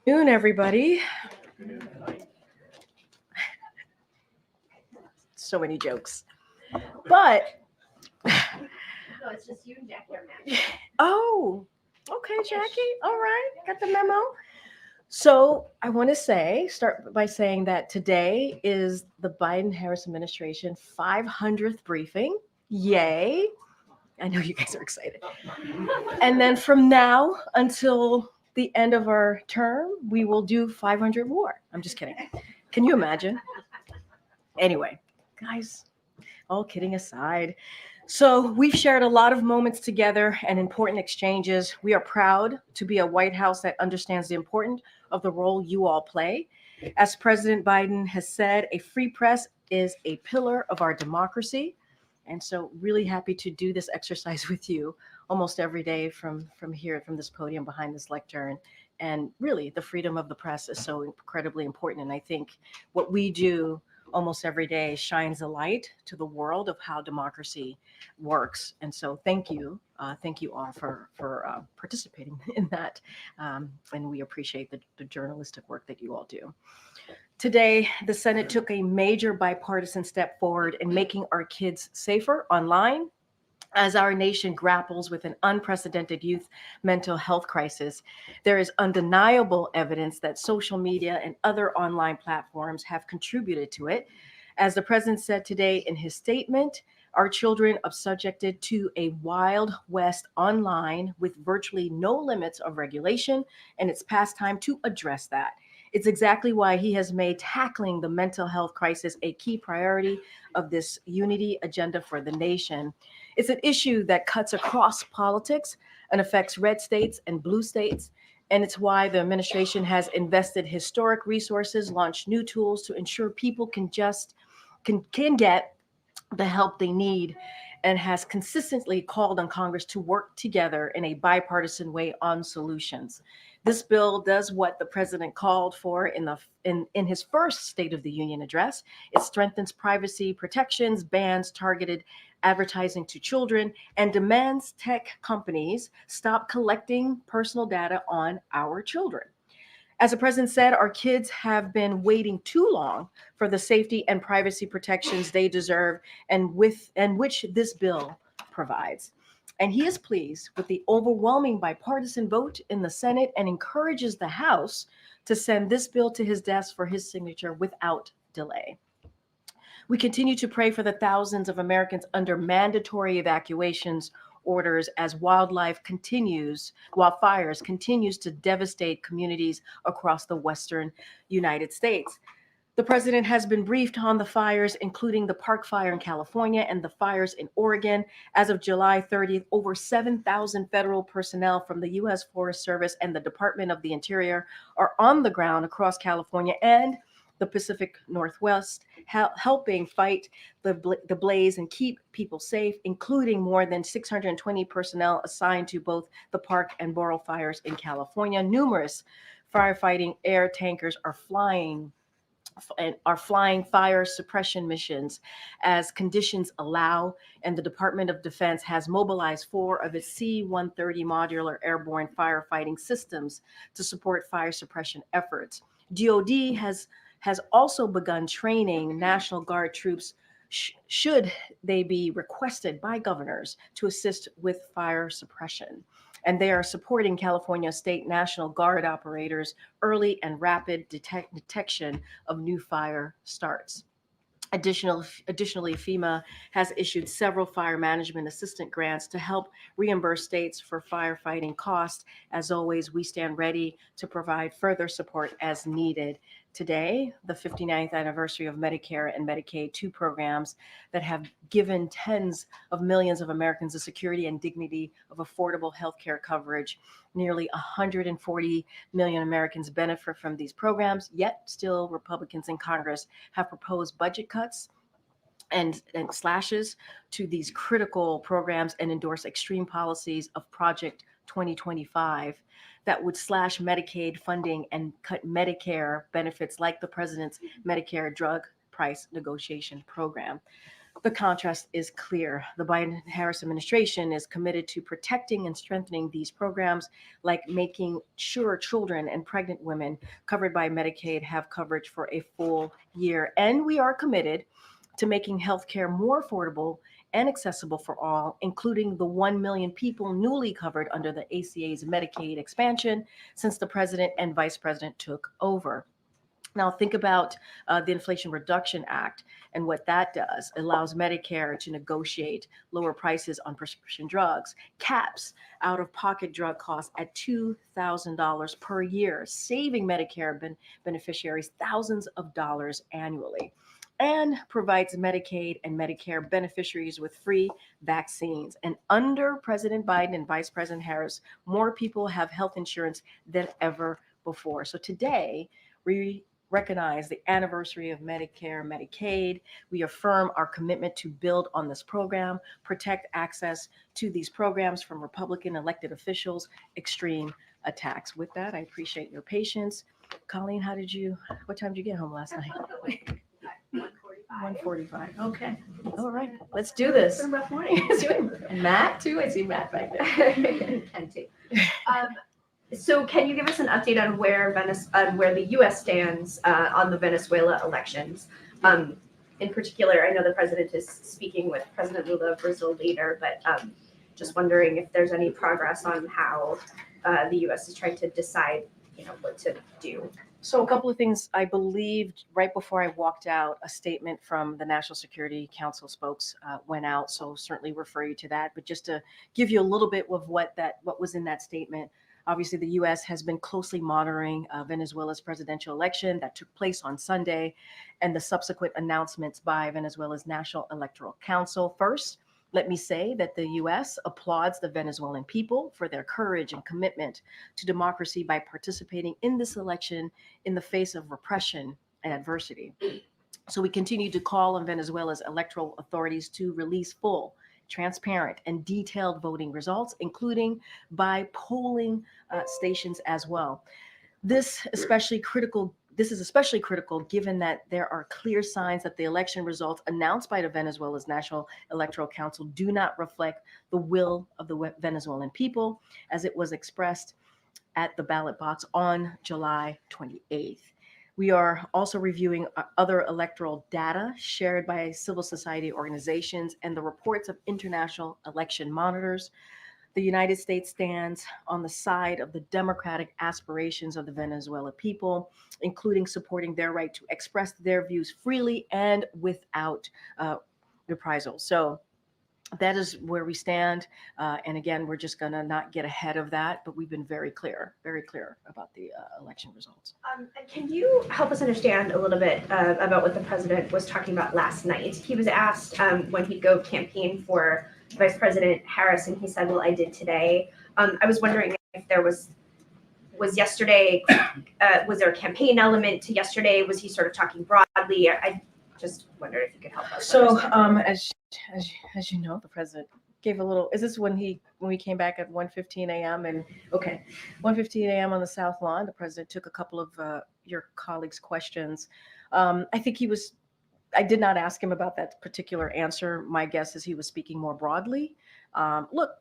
Noon, everybody. So many jokes. But No, it's just you and Jackie are matching. oh, okay, Jackie. All right, got the memo. So I want to start by saying that today is the Biden-Harris administration 500th briefing. Yay! I know you guys are excited. And then from now until the end of our term, we will do 500 more. I'm just kidding. Can you imagine? Anyway, guys, all kidding aside. So, we've shared a lot of moments together and important exchanges. We are proud to be a White House that understands the importance of the role you all play. As President Biden has said, a free press is a pillar of our democracy. And so, really happy to do this exercise with you almost every day from here, from this podium behind this lectern. And really, the freedom of the press is so incredibly important. And I think what we do almost every day shines a light to the world of how democracy works. And so thank you all for participating in that. And we appreciate the journalistic work that you all do. Today, the Senate took a major bipartisan step forward in making our kids safer online as our nation grapples with an unprecedented youth mental health crisis. There is undeniable evidence that social media and other online platforms have contributed to it. As the president said today in his statement, our children are subjected to a wild west online with virtually no limits of regulation, and it's past time to address that. It's exactly why he has made tackling the mental health crisis a key priority of this unity agenda for the nation. It's an issue that cuts across politics and affects red states and blue states. And it's why the administration has invested historic resources, launched new tools to ensure people can get the help they need, and has consistently called on Congress to work together in a bipartisan way on solutions. This bill does what the president called for in his first State of the Union address. It strengthens privacy protections, bans targeted advertising to children, and demands tech companies stop collecting personal data on our children. As the president said, our kids have been waiting too long for the safety and privacy protections they deserve, and which this bill provides. And he is pleased with the overwhelming bipartisan vote in the Senate and encourages the House to send this bill to his desk for his signature without delay. We continue to pray for the thousands of Americans under mandatory evacuations orders as wildfires continues to devastate communities across the western United States. The president has been briefed on the fires, including the Park Fire in California and the fires in Oregon. As of July 30th, over 7,000 federal personnel from the U.S. Forest Service and the Department of the Interior are on the ground across California and the Pacific Northwest, helping fight the blaze and keep people safe, including more than 620 personnel assigned to both the Park and Borough fires in California. Numerous firefighting air tankers are flying fire suppression missions as conditions allow, and the Department of Defense has mobilized 4 of its C-130 modular airborne firefighting systems to support fire suppression efforts. DoD has also begun training National Guard troops should they be requested by governors to assist with fire suppression. And they are supporting California State National Guard operators' early and rapid detection of new fire starts. Additionally, FEMA has issued several fire management assistant grants to help reimburse states for firefighting costs. As always, we stand ready to provide further support as needed. Today, the 59th anniversary of Medicare and Medicaid, 2 programs that have given tens of millions of Americans the security and dignity of affordable health care coverage. Nearly 140 million Americans benefit from these programs, yet still Republicans in Congress have proposed budget cuts and slashes to these critical programs and endorse extreme policies of Project 2025 that would slash Medicaid funding and cut Medicare benefits like the president's Medicare drug price negotiation program. The contrast is clear. The Biden-Harris administration is committed to protecting and strengthening these programs, like making sure children and pregnant women covered by Medicaid have coverage for a full year. And we are committed to making healthcare more affordable and accessible for all, including the 1 million people newly covered under the ACA's Medicaid expansion since the president and vice president took over. Now, think about the Inflation Reduction Act and what that does. It allows Medicare to negotiate lower prices on prescription drugs, caps out of pocket drug costs at $2,000 per year, saving Medicare beneficiaries thousands of dollars annually, and provides Medicaid and Medicare beneficiaries with free vaccines. And under President Biden and Vice President Harris, more people have health insurance than ever before. So today, we recognize the anniversary of Medicare and Medicaid. We affirm our commitment to build on this program, protect access to these programs from Republican elected officials, extreme attacks. With that, I appreciate your patience. Colleen, what time did you get home last night? 1:45. Okay. All right. Let's do this. It's a rough morning. And Matt, too. I see Matt back there. Ante. So can you give us an update on where the U.S. stands on the Venezuela elections? In particular, I know the president is speaking with President Lula of Brazil later, but just wondering if there's any progress on how the U.S. is trying to decide, what to do. So a couple of things. I believed right before I walked out, a statement from the National Security Council spokes went out. So certainly refer you to that. But just to give you a little bit of what was in that statement. Obviously, the U.S. has been closely monitoring Venezuela's presidential election that took place on Sunday and the subsequent announcements by Venezuela's National Electoral Council. First, let me say that the U.S. applauds the Venezuelan people for their courage and commitment to democracy by participating in this election in the face of repression and adversity. So we continue to call on Venezuela's electoral authorities to release full, transparent, and detailed voting results, including by polling stations as well. This is especially critical given that there are clear signs that the election results announced by the Venezuela's National Electoral Council do not reflect the will of the Venezuelan people as it was expressed at the ballot box on July 28th. We are also reviewing other electoral data shared by civil society organizations and the reports of international election monitors. The United States stands on the side of the democratic aspirations of the Venezuelan people, including supporting their right to express their views freely and without reprisal. So that is where we stand. And again, we're just going to not get ahead of that, but we've been very clear about the election results. Can you help us understand a little bit about what the president was talking about last night? He was asked when he'd go campaign for Vice President Harris, and he said, well, I did today. I was wondering if there was yesterday, was there a campaign element to yesterday? Was he sort of talking broadly? I just wondered if you could help us. So as you know, the president gave a little, is this when we came back at 1:15 a.m. and 1:15 a.m. on the South Lawn, the president took a couple of your colleagues' questions. I did not ask him about that particular answer. My guess is he was speaking more broadly. Look,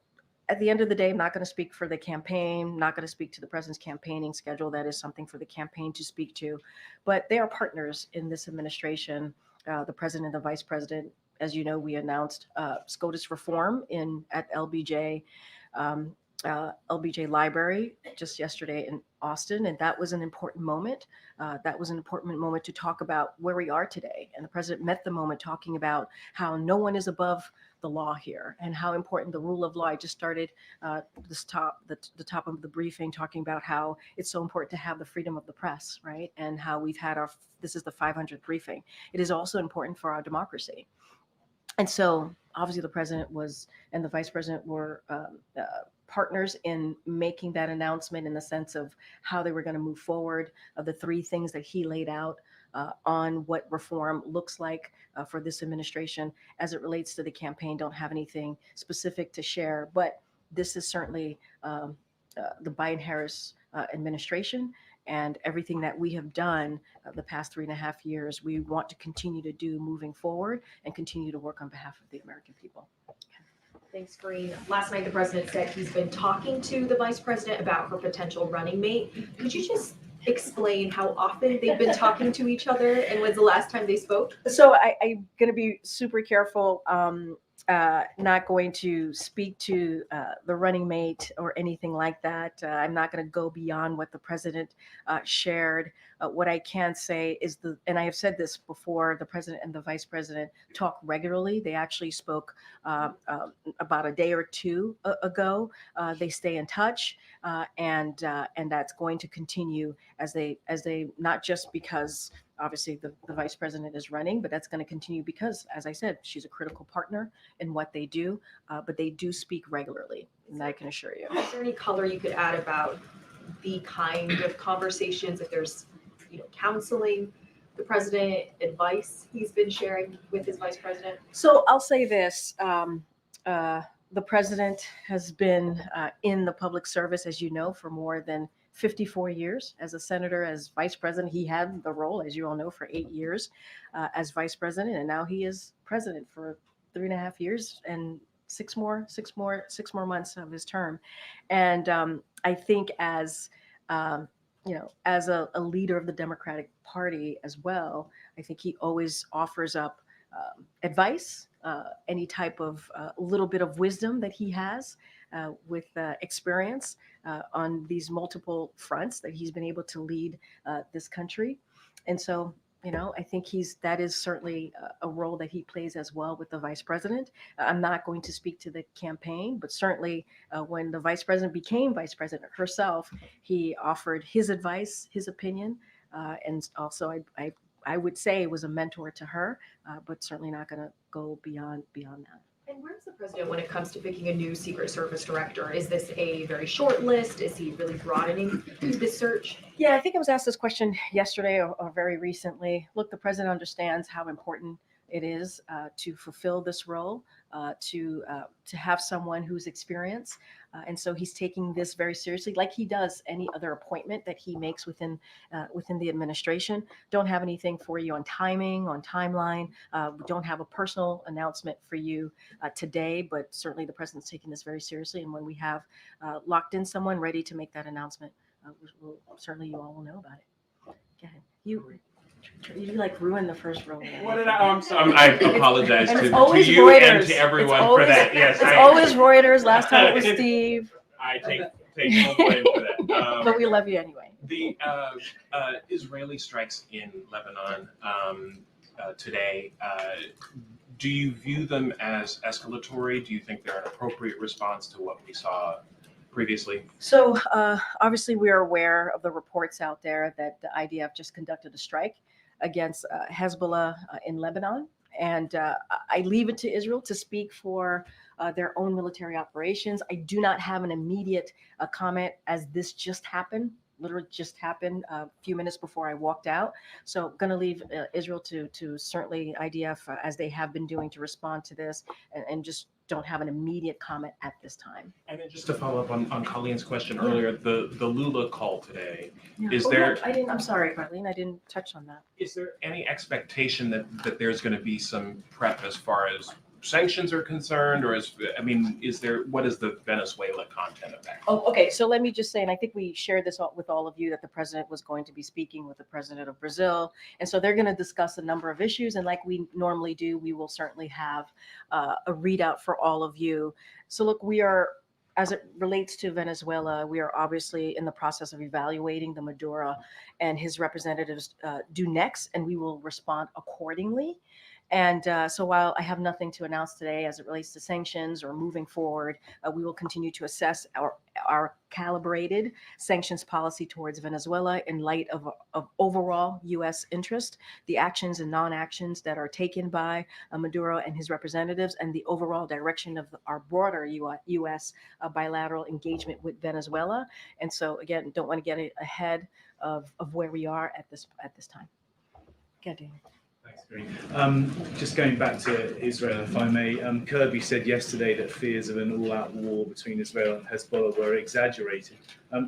at the end of the day, I'm not going to speak for the campaign, not going to speak to the president's campaigning schedule. That is something for the campaign to speak to. But they are partners in this administration, the president and the vice president. As you know, we announced SCOTUS reform at LBJ Library just yesterday in Austin, and that was an important moment. That was an important moment to talk about where we are today. And the president met the moment talking about how no one is above the law here and how important the rule of law. I just started the top of the briefing talking about how it's so important to have the freedom of the press, right? And how we've had this is the 500th briefing. It is also important for our democracy. And so obviously the president and the vice president were partners in making that announcement in the sense of how they were going to move forward, of the three things that he laid out on what reform looks like for this administration as it relates to the campaign. Don't have anything specific to share, but this is certainly the Biden-Harris administration and everything that we have done the past 3.5 years, we want to continue to do moving forward and continue to work on behalf of the American people. Thanks, Karine. Last night, the president said he's been talking to the vice president about her potential running mate. Could you just explain how often they've been talking to each other and when's the last time they spoke? So I'm going to be super careful. Not going to speak to the running mate or anything like that. I'm not going to go beyond what the president shared. What I can say is and I have said this before, the president and the vice president talk regularly. They actually spoke about a day or two ago. They stay in touch, and that's going to continue as they not just because obviously the vice president is running, but that's going to continue because, as I said, she's a critical partner in what they do, but they do speak regularly, and I can assure you. Is there any color you could add about the kind of conversations, if there's, counseling, the president, advice he's been sharing with his vice president? So I'll say this. The president has been in the public service, as you know, for more than 54 years as a senator, as vice president. He had the role, as you all know, for 8 years as vice president, and now he is president for 3.5 years and six more months of his term. And I think as as a leader of the Democratic Party as well, I think he always offers up advice, any type of little bit of wisdom that he has with experience on these multiple fronts that he's been able to lead this country. And so, I think that is certainly a role that he plays as well with the vice president. I'm not going to speak to the campaign, but certainly when the vice president became vice president herself, he offered his advice, his opinion, and also I would say it was a mentor to her, but certainly not going to go beyond that. And where's the president when it comes to picking a new Secret Service director? Is this a very short list? Is he really broadening this search? Yeah, I think I was asked this question yesterday or very recently. Look, the president understands how important it is to fulfill this role, to have someone who's experienced. And so he's taking this very seriously, like he does any other appointment that he makes within the administration. Don't have anything for you on timing, on timeline. We don't have a personal announcement for you today, but certainly the president's taking this very seriously. And when we have locked in someone ready to make that announcement, certainly you all will know about it. Go ahead. You like ruined the first row. What did I? I'm sorry. I apologize to you Reuters. and to everyone for that. Yes, it's always Reuters. Last time it was Steve. I take no blame for that. But we love you anyway. The Israeli strikes in Lebanon today. Do you view them as escalatory? Do you think they're an appropriate response to what we saw previously? So obviously we are aware of the reports out there that the IDF just conducted a strike against Hezbollah in Lebanon. And I leave it to Israel to speak for their own military operations. I do not have an immediate comment as this just happened. Literally just happened a few minutes before I walked out. So I'm going to leave Israel to certainly IDF as they have been doing to respond to this and just don't have an immediate comment at this time. And then just to follow up on Colleen's question earlier, the Lula call today, is I'm sorry, Marlene, I didn't touch on that. Is there any expectation that there's going to be some prep as far as sanctions are concerned, or what is the Venezuela content of that? Oh, okay. So let me just say, and I think we shared this with all of you, that the president was going to be speaking with the president of Brazil. And so they're going to discuss a number of issues. And like we normally do, we will certainly have a readout for all of you. So look, as it relates to Venezuela, we are obviously in the process of evaluating the Maduro and his representatives do next, and we will respond accordingly. And so while I have nothing to announce today as it relates to sanctions or moving forward, we will continue to assess our calibrated sanctions policy towards Venezuela in light of overall U.S. interest, the actions and non-actions that are taken by Maduro and his representatives, and the overall direction of our broader U.S. Bilateral engagement with Venezuela. And so again, don't want to get ahead of where we are at this time. Go, Daniel. Thanks, Karine. Just going back to Israel, if I may, Kirby said yesterday that fears of an all-out war between Israel and Hezbollah were exaggerated.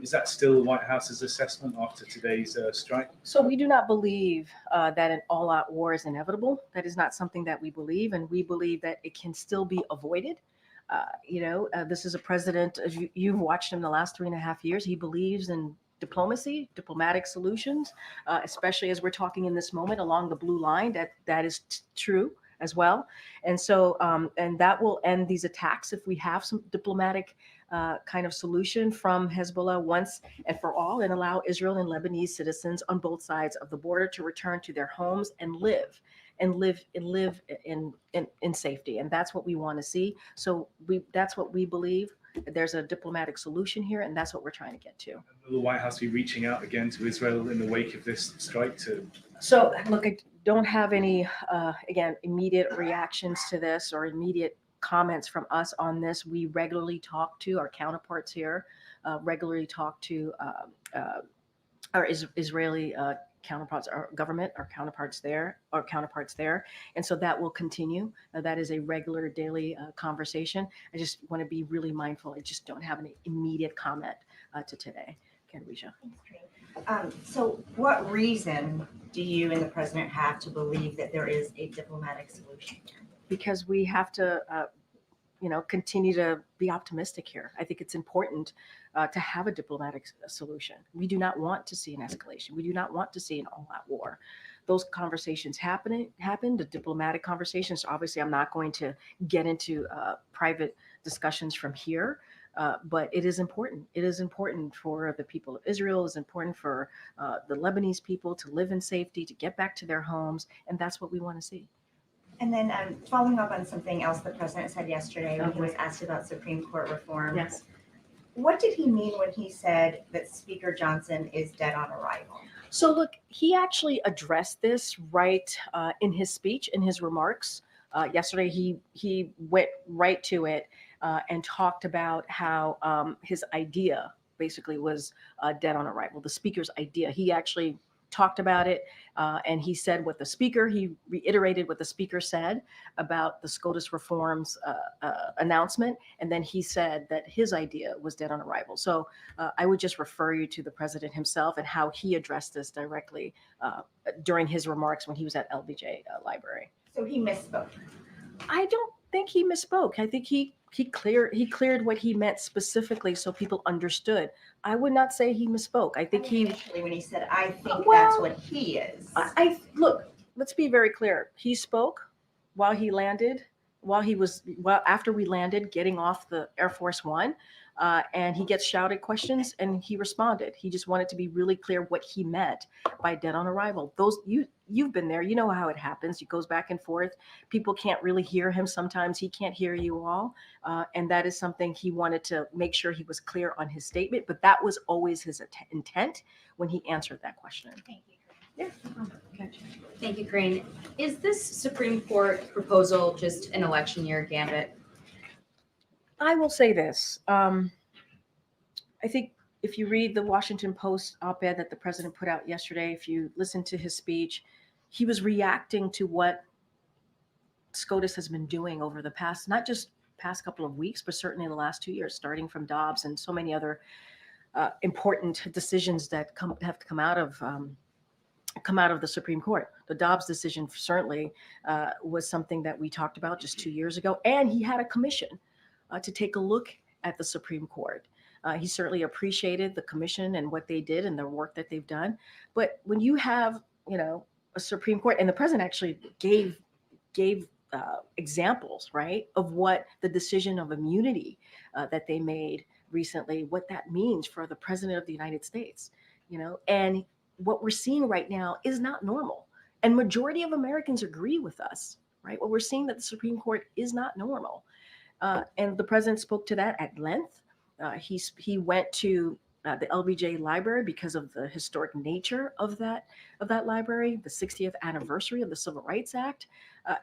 Is that still the White House's assessment after today's strike? So we do not believe that an all-out war is inevitable. That is not something that we believe, and we believe that it can still be avoided. This is a president, as you've watched him the last 3.5 years, he believes in diplomacy, diplomatic solutions, especially as we're talking in this moment along the blue line, that is true as well. And so, and that will end these attacks if we have some diplomatic kind of solution from Hezbollah once and for all, and allow Israel and Lebanese citizens on both sides of the border to return to their homes and live in safety. And that's what we want to see. So that's what we believe. There's a diplomatic solution here, and that's what we're trying to get to. Will the White House be reaching out again to Israel in the wake of this strike? So look, I don't have any, again, immediate reactions to this or immediate comments from us on this. We regularly talk to our counterparts here, regularly talk to our Israeli counterparts, our government, our counterparts there. And so that will continue. That is a regular daily conversation. I just want to be really mindful. I just don't have an immediate comment to today. Risha. So what reason do you and the president have to believe that there is a diplomatic solution here? Because we have to, continue to be optimistic here. I think it's important to have a diplomatic solution. We do not want to see an escalation. We do not want to see an all-out war. Those conversations happened, the diplomatic conversations. Obviously, I'm not going to get into private discussions from here, but it is important. It is important for the people of Israel. It's important for the Lebanese people to live in safety, to get back to their homes, and that's what we want to see. And then following up on something else the president said yesterday when he was asked about Supreme Court reform. Yes. What did he mean when he said that Speaker Johnson is dead on arrival? So look, he actually addressed this right in his speech, in his remarks. Yesterday, he went right to it and talked about how his idea basically was dead on arrival, the speaker's idea. He actually talked about it, and he said he reiterated what the speaker said about the SCOTUS reforms announcement, and then he said that his idea was dead on arrival. So I would just refer you to the president himself and how he addressed this directly during his remarks when he was at LBJ Library. So he misspoke. I don't think he misspoke. I think he cleared what he meant specifically so people understood. I would not say he misspoke. I think initially when he said, I think Well, that's what he is. Look, let's be very clear. He spoke while he landed, after we landed, getting off the Air Force One, and he gets shouted questions and he responded. He just wanted to be really clear what he meant by dead on arrival. You've been there, you know how it happens. It goes back and forth. People can't really hear him. Sometimes he can't hear you all. And that is something he wanted to make sure he was clear on his statement, but that was always his intent when he answered that question. Thank you. Yeah. Thank you, Karine. Is this Supreme Court proposal just an election year gambit? I will say this. I think if you read the Washington Post op-ed that the president put out yesterday, if you listen to his speech, he was reacting to what SCOTUS has been doing over the past couple of weeks, but certainly in the last 2 years, starting from Dobbs and so many other important decisions that have come out of the Supreme Court. The Dobbs decision certainly was something that we talked about just 2 years ago, and he had a commission to take a look at the Supreme Court. He certainly appreciated the commission and what they did and the work that they've done. But when you have, a Supreme Court, and the president actually gave examples, right, of what the decision of immunity that they made recently, what that means for the president of the United States, and what we're seeing right now is not normal. And majority of Americans agree with us, right? What we're seeing that the Supreme Court is not normal. And the president spoke to that at length. He went to the LBJ Library because of the historic nature of that library, the 60th anniversary of the Civil Rights Act,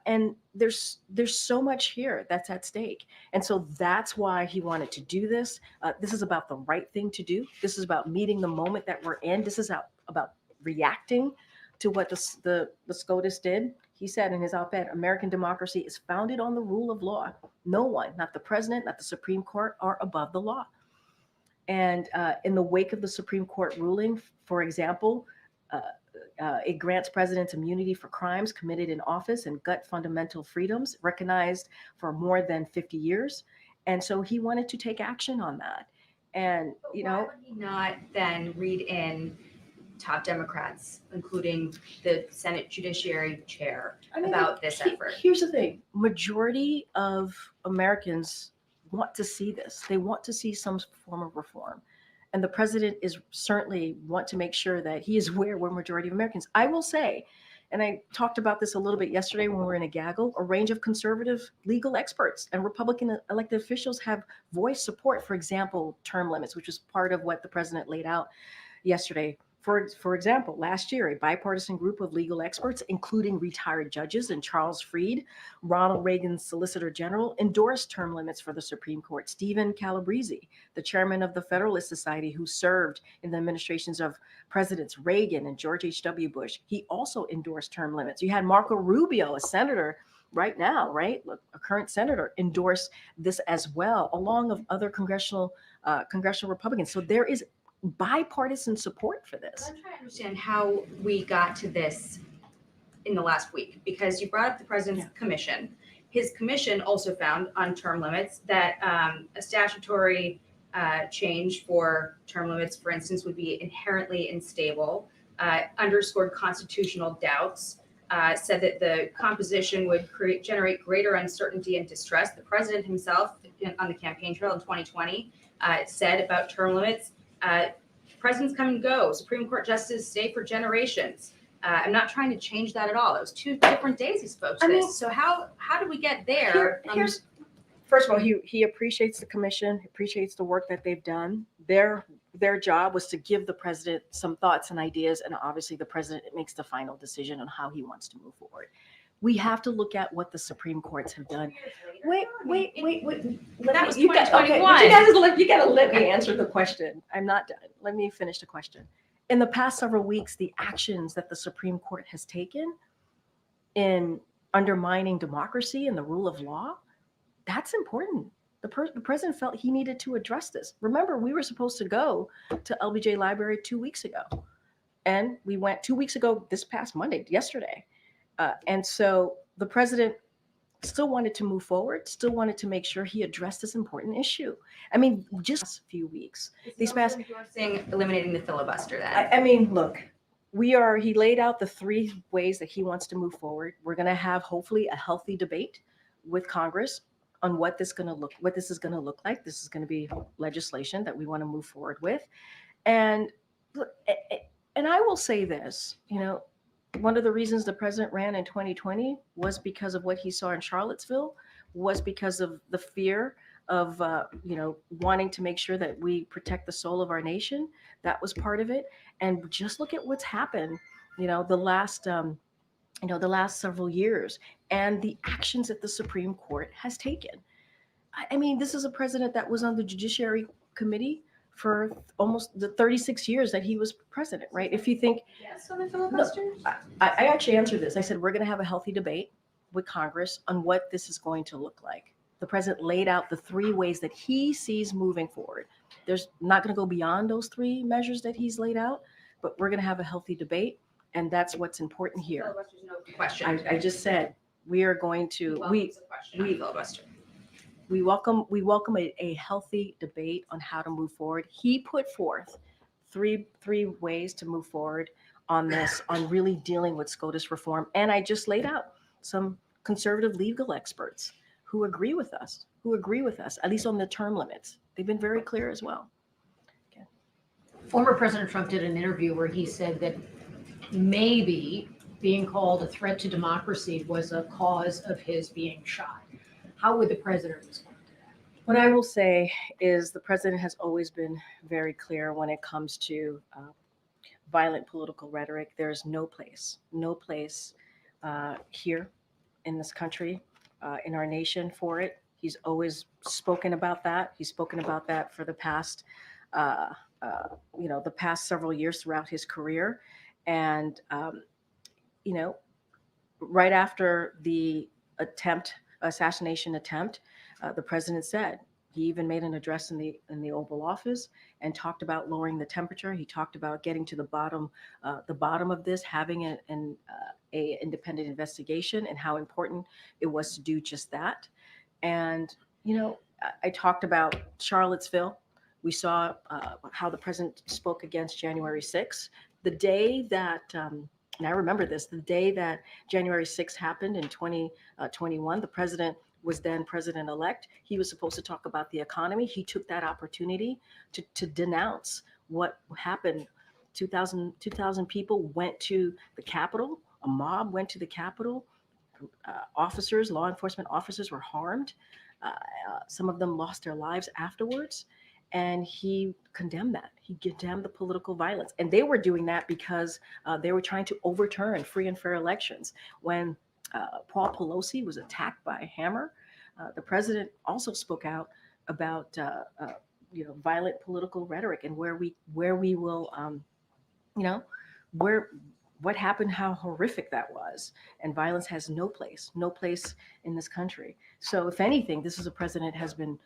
and there's so much here that's at stake, and so that's why he wanted to do this. This is about the right thing to do. This is about meeting the moment that we're in. This is about reacting to what the SCOTUS did. He said in his op-ed, American democracy is founded on the rule of law. No one, not the president, not the Supreme Court, are above the law. And in the wake of the Supreme Court ruling, for example, it grants presidents immunity for crimes committed in office and gut fundamental freedoms recognized for more than 50 years. And so he wanted to take action on that. And, But why would he not then read in top Democrats, including the Senate Judiciary Chair, about this effort? Here's the thing. Majority of Americans want to see this. They want to see some form of reform. And the president is certainly want to make sure that he is aware we're majority of Americans. I will say, and I talked about this a little bit yesterday when we were in a gaggle, a range of conservative legal experts and Republican elected officials have voiced support, for example, term limits, which was part of what the president laid out yesterday. For example, last year, a bipartisan group of legal experts, including retired judges and Charles Fried, Ronald Reagan's Solicitor General, endorsed term limits for the Supreme Court. Stephen Calabrese, the chairman of the Federalist Society, who served in the administrations of Presidents Reagan and George H.W. Bush, he also endorsed term limits. You had Marco Rubio, a senator right now, right, a current senator, endorse this as well, along with other congressional Republicans. So there is bipartisan support for this. I'm trying to understand how we got to this in the last week, because you brought up the president's commission. His commission also found on term limits that a statutory change for term limits, for instance, would be inherently unstable, underscored constitutional doubts, said that the composition would generate greater uncertainty and distress. The president himself on the campaign trail in 2020 said about term limits, presidents come and go. Supreme Court justices stay for generations. I'm not trying to change that at all. It was 2 different days he spoke to this. So how did we get there? Here's first of all, he appreciates the commission, appreciates the work that they've done. Their job was to give the president some thoughts and ideas, and obviously the president makes the final decision on how he wants to move forward. We have to look at what the Supreme Courts have done. Wait. That was You got 2021. you gotta let me answer the question. I'm not done. Let me finish the question. In the past several weeks, the actions that the Supreme Court has taken in undermining democracy and the rule of law, that's important. The president felt he needed to address this. Remember, we were supposed to go to LBJ Library 2 weeks ago. And we went 2 weeks ago, this past Monday, yesterday. And so the president still wanted to move forward, still wanted to make sure he addressed this important issue. I mean, just a few weeks. These past endorsing eliminating the filibuster then. I mean, look, he laid out the 3 ways that he wants to move forward. We're going to have hopefully a healthy debate with Congress on what this is going to look like. This is going to be legislation that we want to move forward with. And I will say this, one of the reasons the president ran in 2020 was because of what he saw in Charlottesville, was because of the fear of, wanting to make sure that we protect the soul of our nation. That was part of it. And just look at what's happened, the last several years and the actions that the Supreme Court has taken. I mean, this is a president that was on the Judiciary Committee for almost the 36 years that he was president, right? If you think, Yes, on the filibuster? I actually answered this. I said, we're going to have a healthy debate with Congress on what this is going to look like. The president laid out the 3 ways that he sees moving forward. There's not going to go beyond those 3 measures that he's laid out, but we're going to have a healthy debate. And that's what's important here. Filibuster's no question. I just said, we are going to, filibuster. we welcome a healthy debate on how to move forward. He put forth three ways to move forward on this, on really dealing with SCOTUS reform. And I just laid out some conservative legal experts who agree with us, at least on the term limits. They've been very clear as well. Okay. Former President Trump did an interview where he said that maybe being called a threat to democracy was a cause of his being shot. How would the president respond to that? What I will say is the president has always been very clear when it comes to violent political rhetoric. There's no place here in this country, in our nation for it. He's always spoken about that. He's spoken about that for the past, the past several years throughout his career. And, right after the assassination attempt, the president said, he even made an address in the Oval Office and talked about lowering the temperature. He talked about getting to the bottom of this, having a independent investigation, and how important it was to do just that. And I talked about Charlottesville. We saw how the president spoke against January 6th. The day that, and I remember this, the day that January 6th happened in 2021, the president was then president-elect. He was supposed to talk about the economy. He took that opportunity to denounce what happened. 2,000 people went to the Capitol. A mob went to the Capitol. Officers, law enforcement officers were harmed. Some of them lost their lives afterwards. And he condemned that. He condemned the political violence. And they were doing that because they were trying to overturn free and fair elections. When Paul Pelosi was attacked by a hammer, the president also spoke out about violent political rhetoric and where we will what happened, how horrific that was. And violence has no place in this country. So if anything, this is a president has been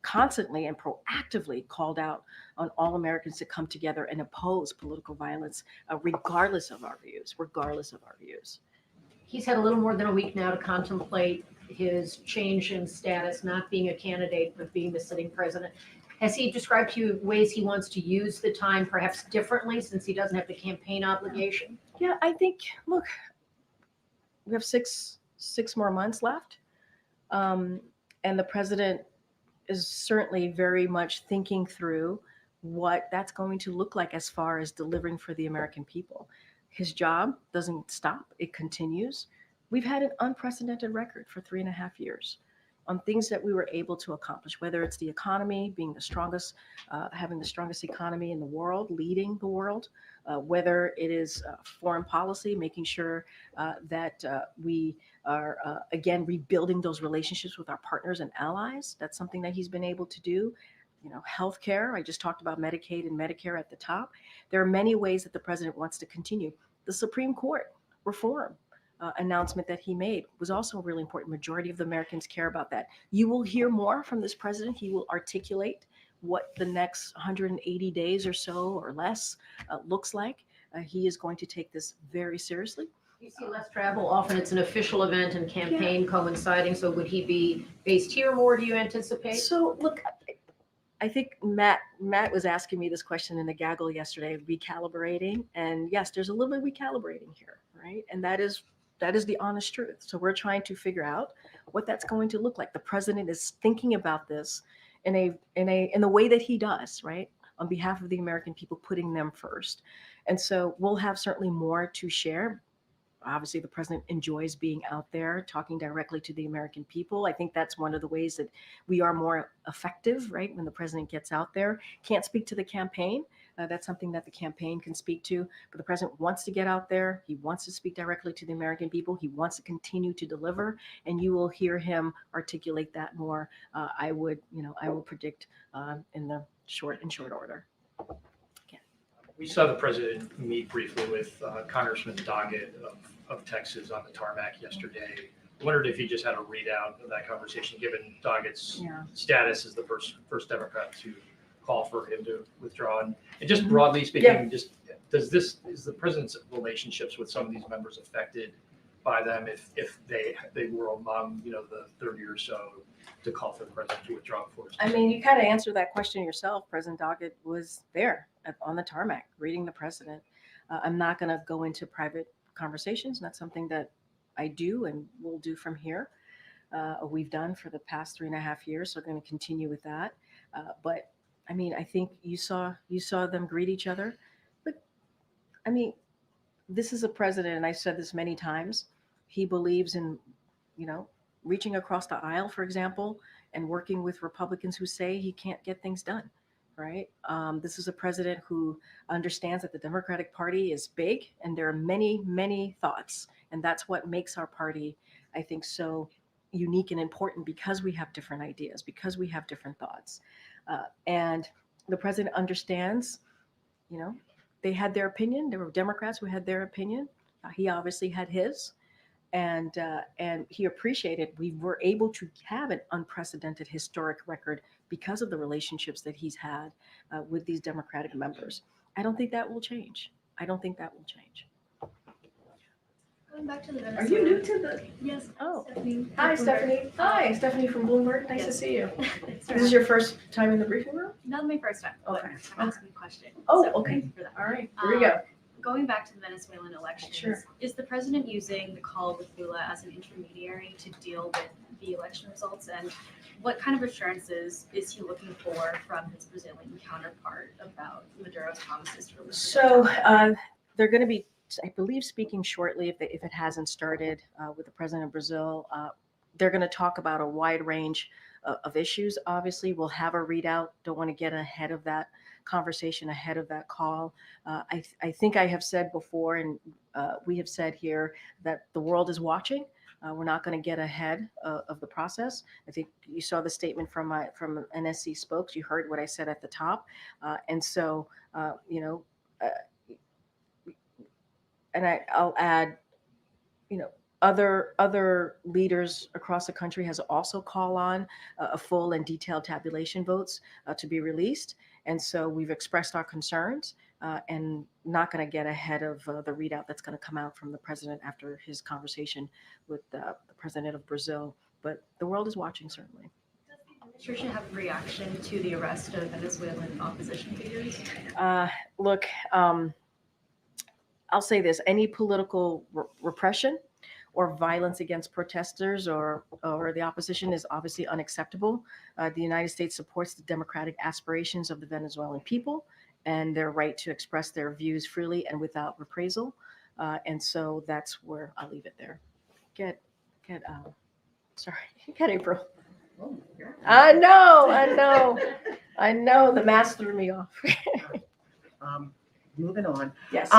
constantly and proactively called out on all Americans to come together and oppose political violence, regardless of our views. He's had a little more than a week now to contemplate his change in status, not being a candidate, but being the sitting president. Has he described to you ways he wants to use the time perhaps differently since he doesn't have the campaign obligation? Yeah, I think, look, we have six more months left. And the president is certainly very much thinking through what that's going to look like as far as delivering for the American people. His job doesn't stop, it continues. We've had an unprecedented record for 3.5 years on things that we were able to accomplish, whether it's the economy being the strongest, having the strongest economy in the world, leading the world, whether it is foreign policy, making sure that we are, again, rebuilding those relationships with our partners and allies. That's something that he's been able to do. Healthcare, I just talked about Medicaid and Medicare at the top. There are many ways that the president wants to continue. The Supreme Court reform announcement that he made was also really important. Majority of the Americans care about that. You will hear more from this president. He will articulate what the next 180 days or so or less looks like. He is going to take this very seriously. You see less travel. Often it's an official event and campaign coinciding. So would he be based here more, do you anticipate? So look, I think Matt was asking me this question in the gaggle yesterday, recalibrating. And yes, there's a little bit of recalibrating here, right? And that is the honest truth. So we're trying to figure out what that's going to look like. The president is thinking about this in the way that he does, right? On behalf of the American people, putting them first. And so we'll have certainly more to share. Obviously, the president enjoys being out there, talking directly to the American people. I think that's one of the ways that we are more effective, right? When the president gets out there, can't speak to the campaign. That's something that the campaign can speak to. But the president wants to get out there. He wants to speak directly to the American people. He wants to continue to deliver, and you will hear him articulate that more. I will predict in the short order. We saw the president meet briefly with Congressman Doggett of Texas on the tarmac yesterday. I wondered if you just had a readout of that conversation, given Doggett's status as the first Democrat to call for him to withdraw. And just broadly speaking, is the president's relationships with some of these members affected by them if they were among the 30 or so to call for the president to withdraw forces? I mean, you kind of answered that question yourself. President Doggett was there on the tarmac reading the president. I'm not going to go into private conversations. That's something that I do and will do from here. We've done for the past 3.5 years, so we're going to continue with that. But I mean, I think you saw them greet each other. But I mean, this is a president, and I've said this many times. He believes in, reaching across the aisle, for example, and working with Republicans who say he can't get things done. Right? This is a president who understands that the Democratic Party is big, and there are many, many thoughts, and that's what makes our party, I think, so unique and important, because we have different ideas, because we have different thoughts, and the president understands. They had their opinion. There were Democrats who had their opinion. He obviously had his, and he appreciated we were able to have an unprecedented historic record because of the relationships that he's had with these Democratic members. I don't think that will change. I don't think that will change. Going back to the Are you new to the? Yes. Oh, Stephanie. hi, Stephanie. Hi, Stephanie from Bloomberg. Nice to Yes. see you. Thanks for This is your first time in the briefing room? Not my first time, but Okay. I'm asking a question. Oh, So okay. thank you for that. All right, here we go. Going back to the Venezuelan elections, Sure. is the president using the call with Lula as an intermediary to deal with the election results? And what kind of assurances is he looking for from his Brazilian counterpart about Maduro's promises to release? So they're going to be, I believe, speaking shortly, if it hasn't started, with the president of Brazil. They're going to talk about a wide range of issues. Obviously, we'll have a readout. Don't want to get ahead of that conversation, ahead of that call. I think I have said before, and we have said here, that the world is watching. We're not going to get ahead of the process. I think you saw the statement from NSC spokes. You heard what I said at the top, and so and I'll add, other leaders across the country has also called on a full and detailed tabulation votes to be released, and so we've expressed our concerns and not going to get ahead of the readout that's going to come out from the president after his conversation with the president of Brazil. But the world is watching, certainly. Does the administration have a reaction to the arrest of Venezuelan opposition figures? Look, I'll say this: any political repression or violence against protesters or the opposition is obviously unacceptable. The United States supports the democratic aspirations of the Venezuelan people and their right to express their views freely and without reprisal. And so that's where I'll leave it there. Sorry, get April. I know. The mask threw me off. Moving on. Yes.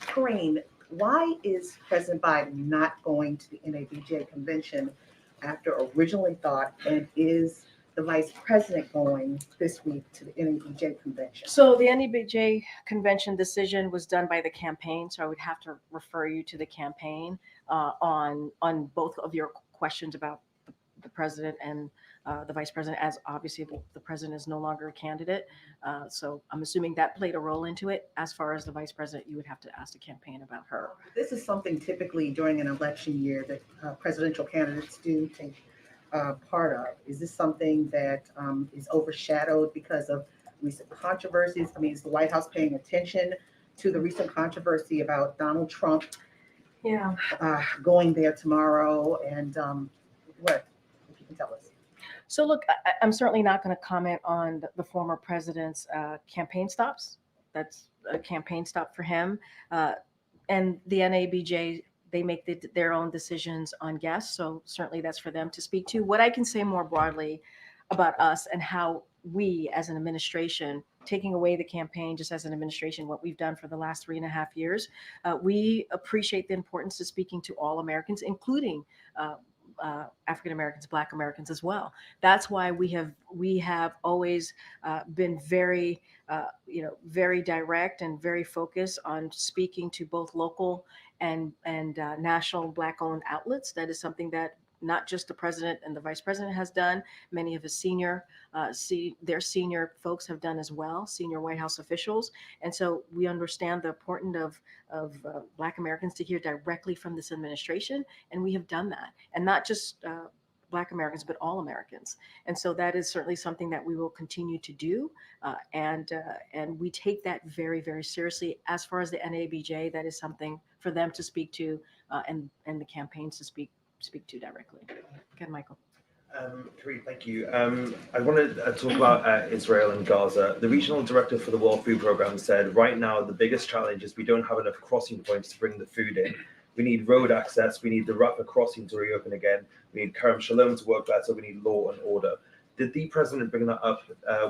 Karine, why is President Biden not going to the NABJ convention after originally thought, and is the vice president going this week to the NABJ convention? So the NABJ convention decision was done by the campaign, so I would have to refer you to the campaign on both of your questions about the president and the vice president, as obviously the president is no longer a candidate. So I'm assuming that played a role into it. As far as the vice president, you would have to ask the campaign about her. This is something typically during an election year that presidential candidates do take part of. Is this something that is overshadowed because of recent controversies? I mean, is the White House paying attention to the recent controversy about Donald Trump going there tomorrow? And what, if you can tell us? So look, I'm certainly not going to comment on the former president's campaign stops. That's a campaign stop for him. And the NABJ, they make their own decisions on guests. So certainly that's for them to speak to. What I can say more broadly about us and how we as an administration, taking away the campaign just as an administration, what we've done for the last 3.5 years, we appreciate the importance of speaking to all Americans, including African Americans, Black Americans as well. That's why we have always been very, very direct and very focused on speaking to both local and national Black-owned outlets. That is something that not just the president and the vice president has done. Many of his senior folks have done as well, senior White House officials. And so we understand the importance of Black Americans to hear directly from this administration. And we have done that. And not just Black Americans, but all Americans. And so that is certainly something that we will continue to do. And we take that very, very seriously. As far as the NABJ, that is something for them to speak to and the campaigns to speak to directly. Okay, Michael. Karine, thank you. I want to talk about Israel and Gaza. The regional director for the World Food Programme said right now the biggest challenge is we don't have enough crossing points to bring the food in. We need road access. We need the Rafah crossing to reopen again. We need Kerem Shalom to work better. We need law and order. Did the president bring that up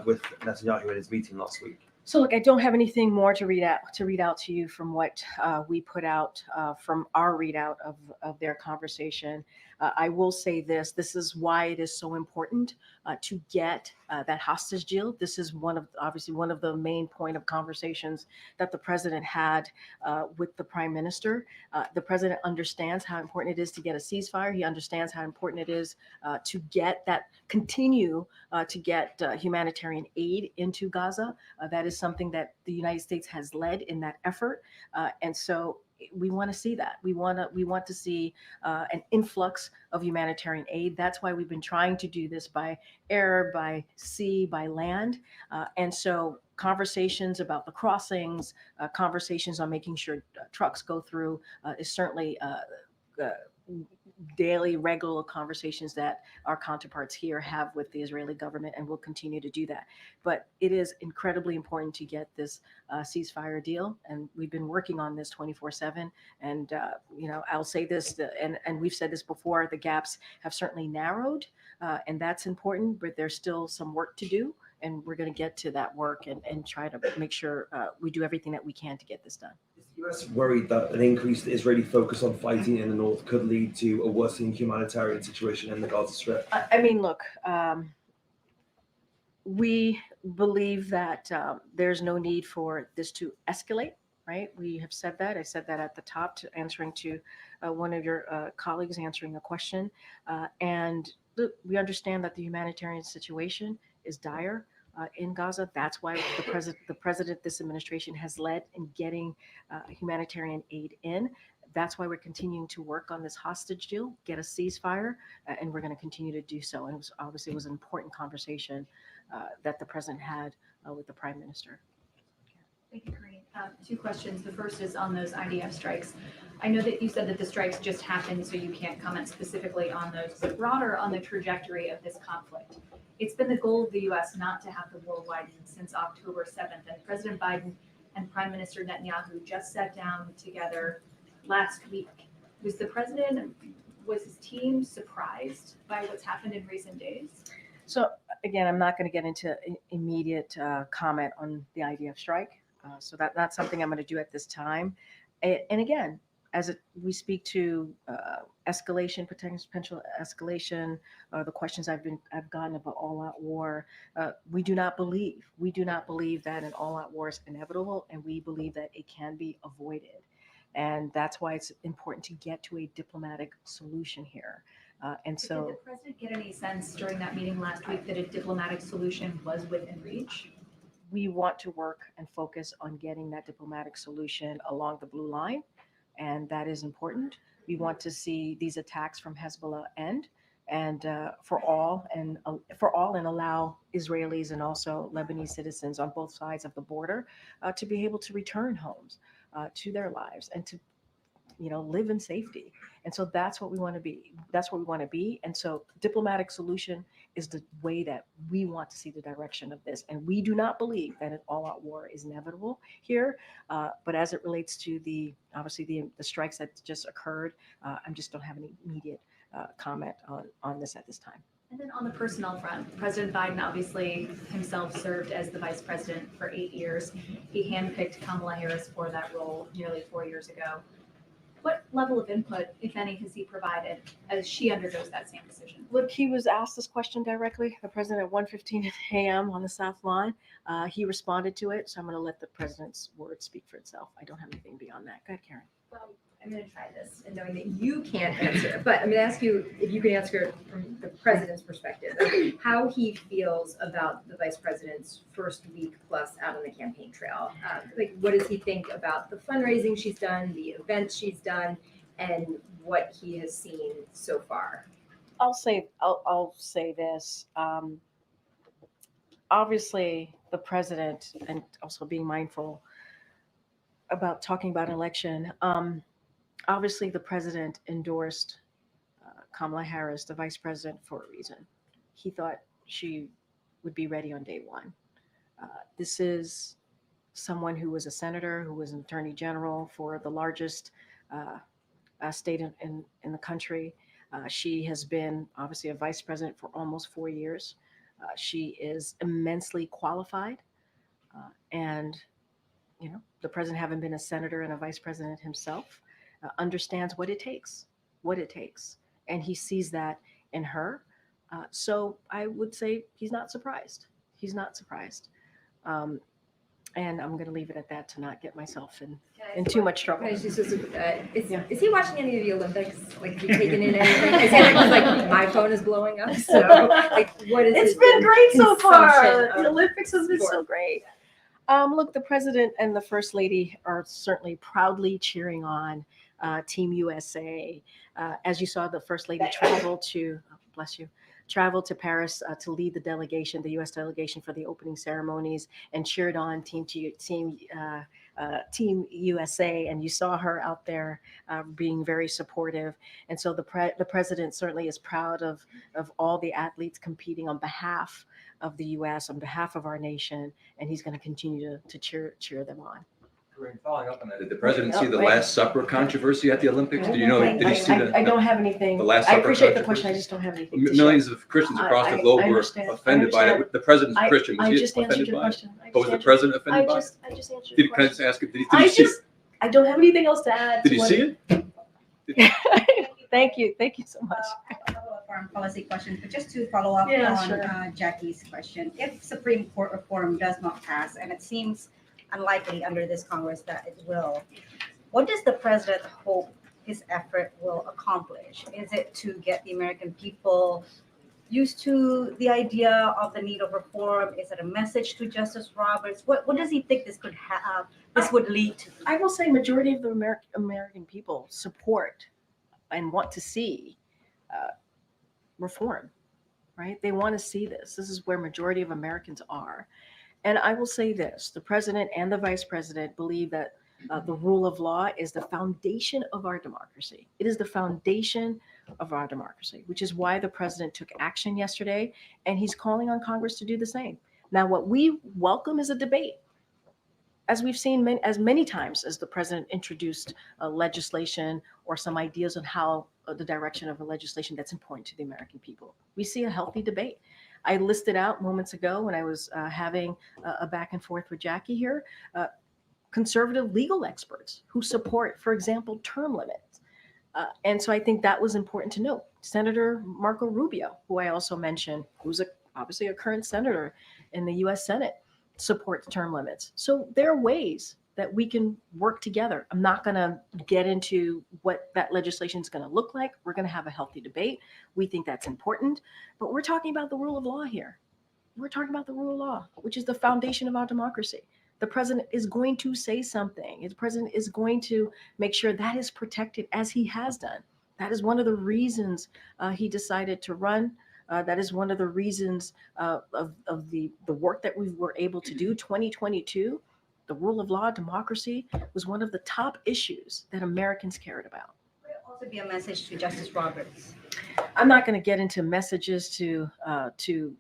with Netanyahu in his meeting last week? So look, I don't have anything more to read out to you from what we put out from our readout of their conversation. I will say this is why it is so important to get that hostage deal. This is obviously one of the main point of conversations that the president had with the prime minister. The president understands how important it is to get a ceasefire. He understands how important it is to continue to get humanitarian aid into Gaza. That is something that the United States has led in that effort. And so we want to see that. We want to see an influx of humanitarian aid. That's why we've been trying to do this by air, by sea, by land. And so conversations about the crossings, conversations on making sure trucks go through is certainly daily, regular conversations that our counterparts here have with the Israeli government, and will continue to do that. But it is incredibly important to get this ceasefire deal, and we've been working on this 24/7. And I'll say this, and we've said this before: the gaps have certainly narrowed, and that's important. But there's still some work to do, and we're going to get to that work and try to make sure we do everything that we can to get this done. Is the US worried that an increased Israeli focus on fighting in the north could lead to a worsening humanitarian situation in the Gaza Strip? I mean, look, we believe that there's no need for this to escalate, right? We have said that. I said that at the top, answering to one of your colleagues answering a question. And look, we understand that the humanitarian situation is dire in Gaza. That's why the president, this administration has led in getting humanitarian aid in. That's why we're continuing to work on this hostage deal, get a ceasefire, and we're going to continue to do so. And it was an important conversation that the president had with the prime minister. Thank you, Karine. Two questions. The first is on those IDF strikes. I know that you said that the strikes just happened, so you can't comment specifically on those, but broader on the trajectory of this conflict. It's been the goal of the U.S. not to have the war widen since October 7th, and President Biden and Prime Minister Netanyahu just sat down together last week. Was the president, was his team surprised by what's happened in recent days? So again, I'm not going to get into immediate comment on the IDF strike. So that's something I'm going to do at this time. And again, we speak to escalation, potential escalation, the questions I've gotten about all-out war. We do not believe that an all-out war is inevitable, and we believe that it can be avoided. And that's why it's important to get to a diplomatic solution here. And so, did the president get any sense during that meeting last week that a diplomatic solution was within reach? we want to work and focus on getting that diplomatic solution along the blue line, and that is important. We want to see these attacks from Hezbollah end, and for all and allow Israelis and also Lebanese citizens on both sides of the border to be able to return homes to their lives and to live in safety. And so that's what we want to be. That's what we want to be. And so diplomatic solution is the way that we want to see the direction of this. And we do not believe that an all-out war is inevitable here. But as it relates to the strikes that just occurred, I just don't have any immediate comment on this at this time. And then on the personnel front, President Biden obviously himself served as the vice president for 8 years. He handpicked Kamala Harris for that role nearly 4 years ago. What level of input, if any, has he provided as she undergoes that same decision? Look, he was asked this question directly, the president, at 1:15 a.m. on the South Lawn. He responded to it, so I'm going to let the president's word speak for itself. I don't have anything beyond that. Go ahead, Karen. Well, I'm going to try this, and knowing that you can't answer, but I'm going to ask you if you can answer it from the president's perspective, how he feels about the vice president's first week plus out on the campaign trail. What does he think about the fundraising she's done, the events she's done, and what he has seen so far? I'll say this. Obviously, the president, and also being mindful about talking about an election. Obviously, the president endorsed Kamala Harris, the vice president, for a reason. He thought she would be ready on day one. This is someone who was a senator, who was an attorney general for the largest state in the country. She has been obviously a vice president for almost 4 years. She is immensely qualified. And the president, having been a senator and a vice president himself, understands what it takes. And he sees that in her. So I would say he's not surprised. He's not surprised. And I'm going to leave it at that to not get myself in too much trouble. Is Yeah. he watching any of the Olympics? Like, has he taken in anything? Is he like my phone is blowing up? So, like, what is It's his been great so far. consumption The of Olympics has been so sport? great. Look, the president and the first lady are certainly proudly cheering on Team USA. As you saw, the first lady traveled to, bless you, traveled to Paris to lead the delegation, the U.S. delegation for the opening ceremonies, and cheered on Team USA. And you saw her out there being very supportive. And so the president certainly is proud of all the athletes competing on behalf of the U.S., on behalf of our nation, and he's going to continue to cheer them on. Karine, following up on that, did the president see the wait. Last Supper controversy at the Olympics? Do you know? Did he see I don't have anything. the Last I Supper appreciate the controversy? question. I just don't have anything to share. Millions of Christians across the globe I were understand. I offended by understand. that. The president's a Christian. Was I he just answered offended your by it? question. But was the president offended by it? I just answered Did your can I just question. ask him? Did he see it? I don't have anything else to add. Did to he what see it? Thank you so much. I have a foreign policy question, but just to follow up Yeah, on sure. Jackie's question. If Supreme Court reform does not pass, and it seems unlikely under this Congress that it will, what does the president hope his effort will accomplish? Is it to get the American people used to the idea of the need of reform? Is it a message to Justice Roberts? What does he think this could have? This would lead to? I will say majority of the American people support and want to see reform, right? They want to see this. This is where majority of Americans are. And I will say this, the president and the vice president believe that the rule of law is the foundation of our democracy. It is the foundation of our democracy, which is why the president took action yesterday, and he's calling on Congress to do the same. Now, what we welcome is a debate. As we've seen many times as the president introduced legislation or some ideas on how the direction of a legislation that's important to the American people. We see a healthy debate. I listed out moments ago when I was having a back and forth with Jackie here, conservative legal experts who support, for example, term limits. And so I think that was important to note. Senator Marco Rubio, who I also mentioned, who's obviously a current senator in the U.S. Senate, supports term limits. So there are ways that we can work together. I'm not going to get into what that legislation is going to look like. We're going to have a healthy debate. We think that's important, but we're talking about the rule of law here. We're talking about the rule of law, which is the foundation of our democracy. The president is going to say something. The president is going to make sure that is protected, as he has done. That is one of the reasons he decided to run. That is one of the reasons of the work that we were able to do. 2022, the rule of law, democracy was one of the top issues that Americans cared about. Would it also be a message to Justice Roberts? I'm not going to get into messages to the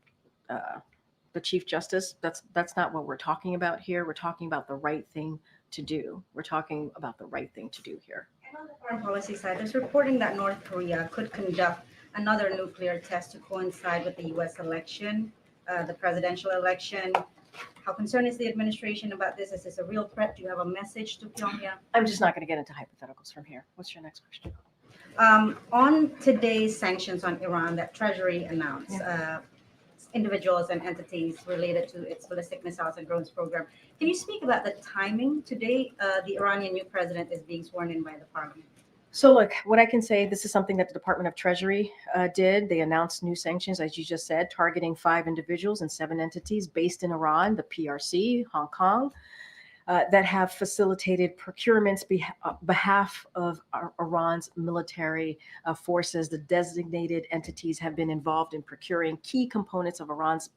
Chief Justice. That's not what we're talking about here. We're talking about the right thing to do. We're talking about the right thing to do here. And on the foreign policy side, there's reporting that North Korea could conduct another nuclear test to coincide with the U.S. election, the presidential election. How concerned is the administration about this? Is this a real threat? Do you have a message to Pyongyang? I'm just not going to get into hypotheticals from here. What's your next question? On today's sanctions on Iran that Treasury announced, individuals and entities related to its ballistic missiles and drones program. Can you speak about the timing? Today, the Iranian new president is being sworn in by the parliament. So look, what I can say, this is something that the Department of Treasury did. They announced new sanctions, as you just said, targeting 5 individuals and 7 entities based in Iran, the PRC, Hong Kong, that have facilitated procurements behalf of Iran's military forces. The designated entities have been involved in procuring key components of Iran's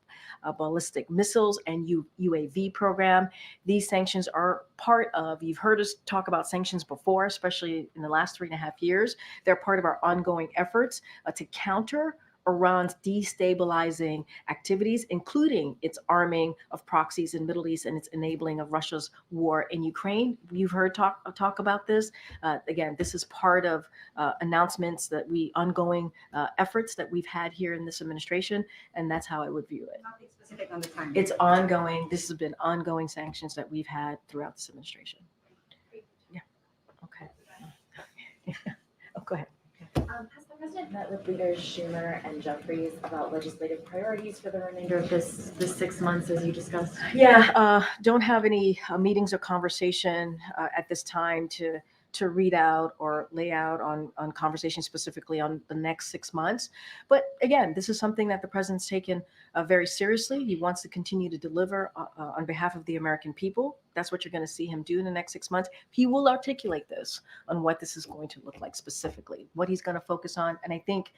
ballistic missiles and UAV program. These sanctions are part of, you've heard us talk about sanctions before, especially in the last 3.5 years. They're part of our ongoing efforts to counter Iran's destabilizing activities, including its arming of proxies in the Middle East and its enabling of Russia's war in Ukraine. You've heard talk about this. Again, this is part of announcements that ongoing efforts that we've had here in this administration, and that's how I would view it. Nothing specific on the timing. It's ongoing. This has been ongoing sanctions that we've had throughout this administration. Yeah. Okay. Oh, go ahead. Has the president met with leaders Schumer and Jeffries about legislative priorities for the remainder of this 6 months as you discussed? Yeah, don't have any meetings or conversation at this time to read out or lay out on conversation specifically on the next 6 months. But again, this is something that the president's taken very seriously. He wants to continue to deliver on behalf of the American people. That's what you're going to see him do in the next 6 months. He will articulate this on what this is going to look like specifically, what he's going to focus on. And I think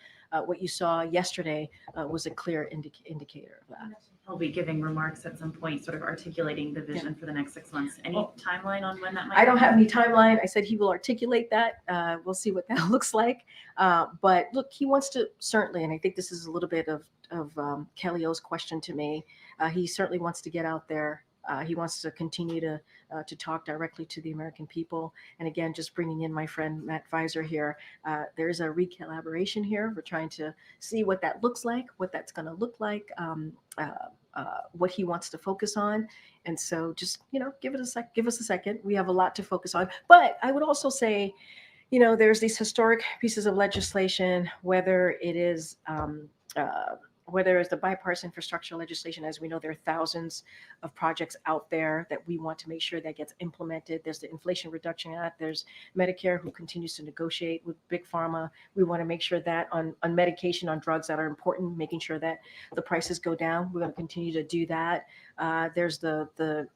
what you saw yesterday was a clear indicator of that. He'll be giving remarks at some point, sort of articulating the vision for the next 6 months. Any timeline on when that might I don't have happen? any timeline. I said he will articulate that. We'll see what that looks like. But look, he wants to certainly, and I think this is a little bit of Kelly O's question to me. He certainly wants to get out there. He wants to continue to talk directly to the American people. And again, just bringing in my friend Matt Pfizer here, there's a recollaboration here. We're trying to see what that looks like, what that's going to look like, what he wants to focus on. And so just, give us a second. We have a lot to focus on. But I would also say, there's these historic pieces of legislation, whether it's the bipartisan infrastructure legislation. As we know, there are thousands of projects out there that we want to make sure that gets implemented. There's the Inflation Reduction Act. There's Medicare, who continues to negotiate with Big Pharma. We want to make sure that on medication, on drugs that are important, making sure that the prices go down. We're going to continue to do that. There's the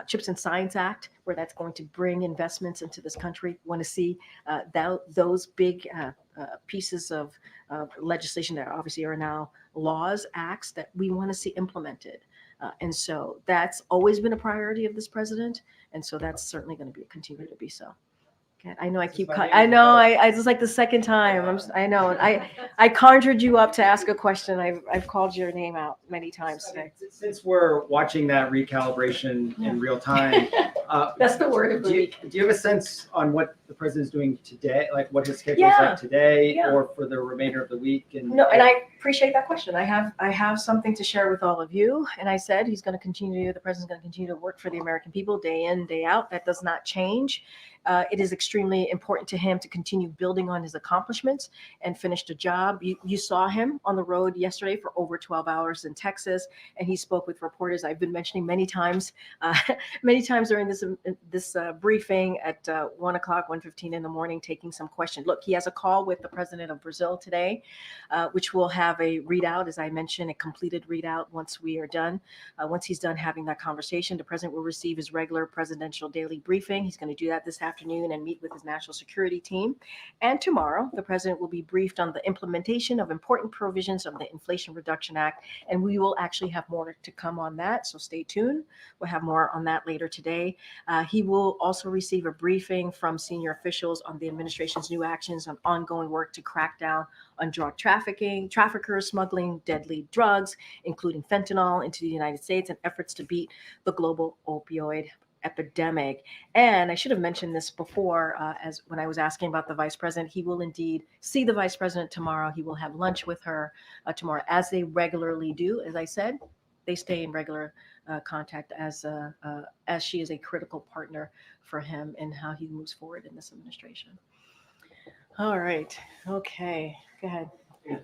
Chips and Science Act, where that's going to bring investments into this country. We want to see those big pieces of legislation that obviously are now laws, acts that we want to see implemented. And so that's always been a priority of this president. And so that's certainly going to continue to be so. Okay. I know I keep, I know, I just like the second time. I know. I conjured you up to ask a question. I've called your name out many times today. Since we're watching that recalibration in real time, That's the word of the week. Do you have a sense on what the president's doing today, like what his schedule is like today or for the remainder of the week? No, and I appreciate that question. I have something to share with all of you. And I said the president's going to continue to work for the American people day in, day out. That does not change. It is extremely important to him to continue building on his accomplishments and finish the job. You saw him on the road yesterday for over 12 hours in Texas, and he spoke with reporters. I've been mentioning many times during this briefing at 1:15 in the morning, taking some questions. Look, he has a call with the president of Brazil today, which will have a readout, as I mentioned, a completed readout once we are done. Once he's done having that conversation, the president will receive his regular presidential daily briefing. He's going to do that this afternoon and meet with his national security team. And tomorrow, the president will be briefed on the implementation of important provisions of the Inflation Reduction Act. And we will actually have more to come on that. So stay tuned. We'll have more on that later today. He will also receive a briefing from senior officials on the administration's new actions on ongoing work to crack down on drug trafficking, traffickers smuggling deadly drugs, including fentanyl, into the United States, and efforts to beat the global opioid epidemic. And I should have mentioned this before, as when I was asking about the vice president. He will indeed see the vice president tomorrow. He will have lunch with her tomorrow, as they regularly do. As I said, they stay in regular contact as she is a critical partner for him in how he moves forward in this administration. All right. Okay. Go ahead.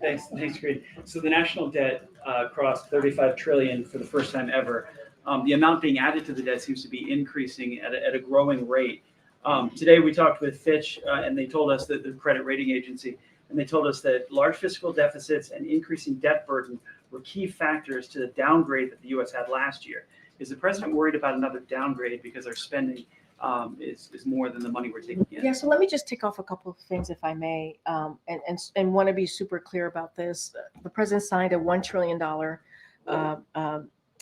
Thanks, Karine. So the national debt crossed 35 trillion for the first time ever. The amount being added to the debt seems to be increasing at a growing rate. Today we talked with Fitch, and they told us that the credit rating agency, and they told us that large fiscal deficits and increasing debt burden were key factors to the downgrade that the U.S. had last year. Is the president worried about another downgrade because our spending is more than the money we're taking in? Yeah, so let me just tick off a couple of things, if I may, and want to be super clear about this. The president signed a $1 trillion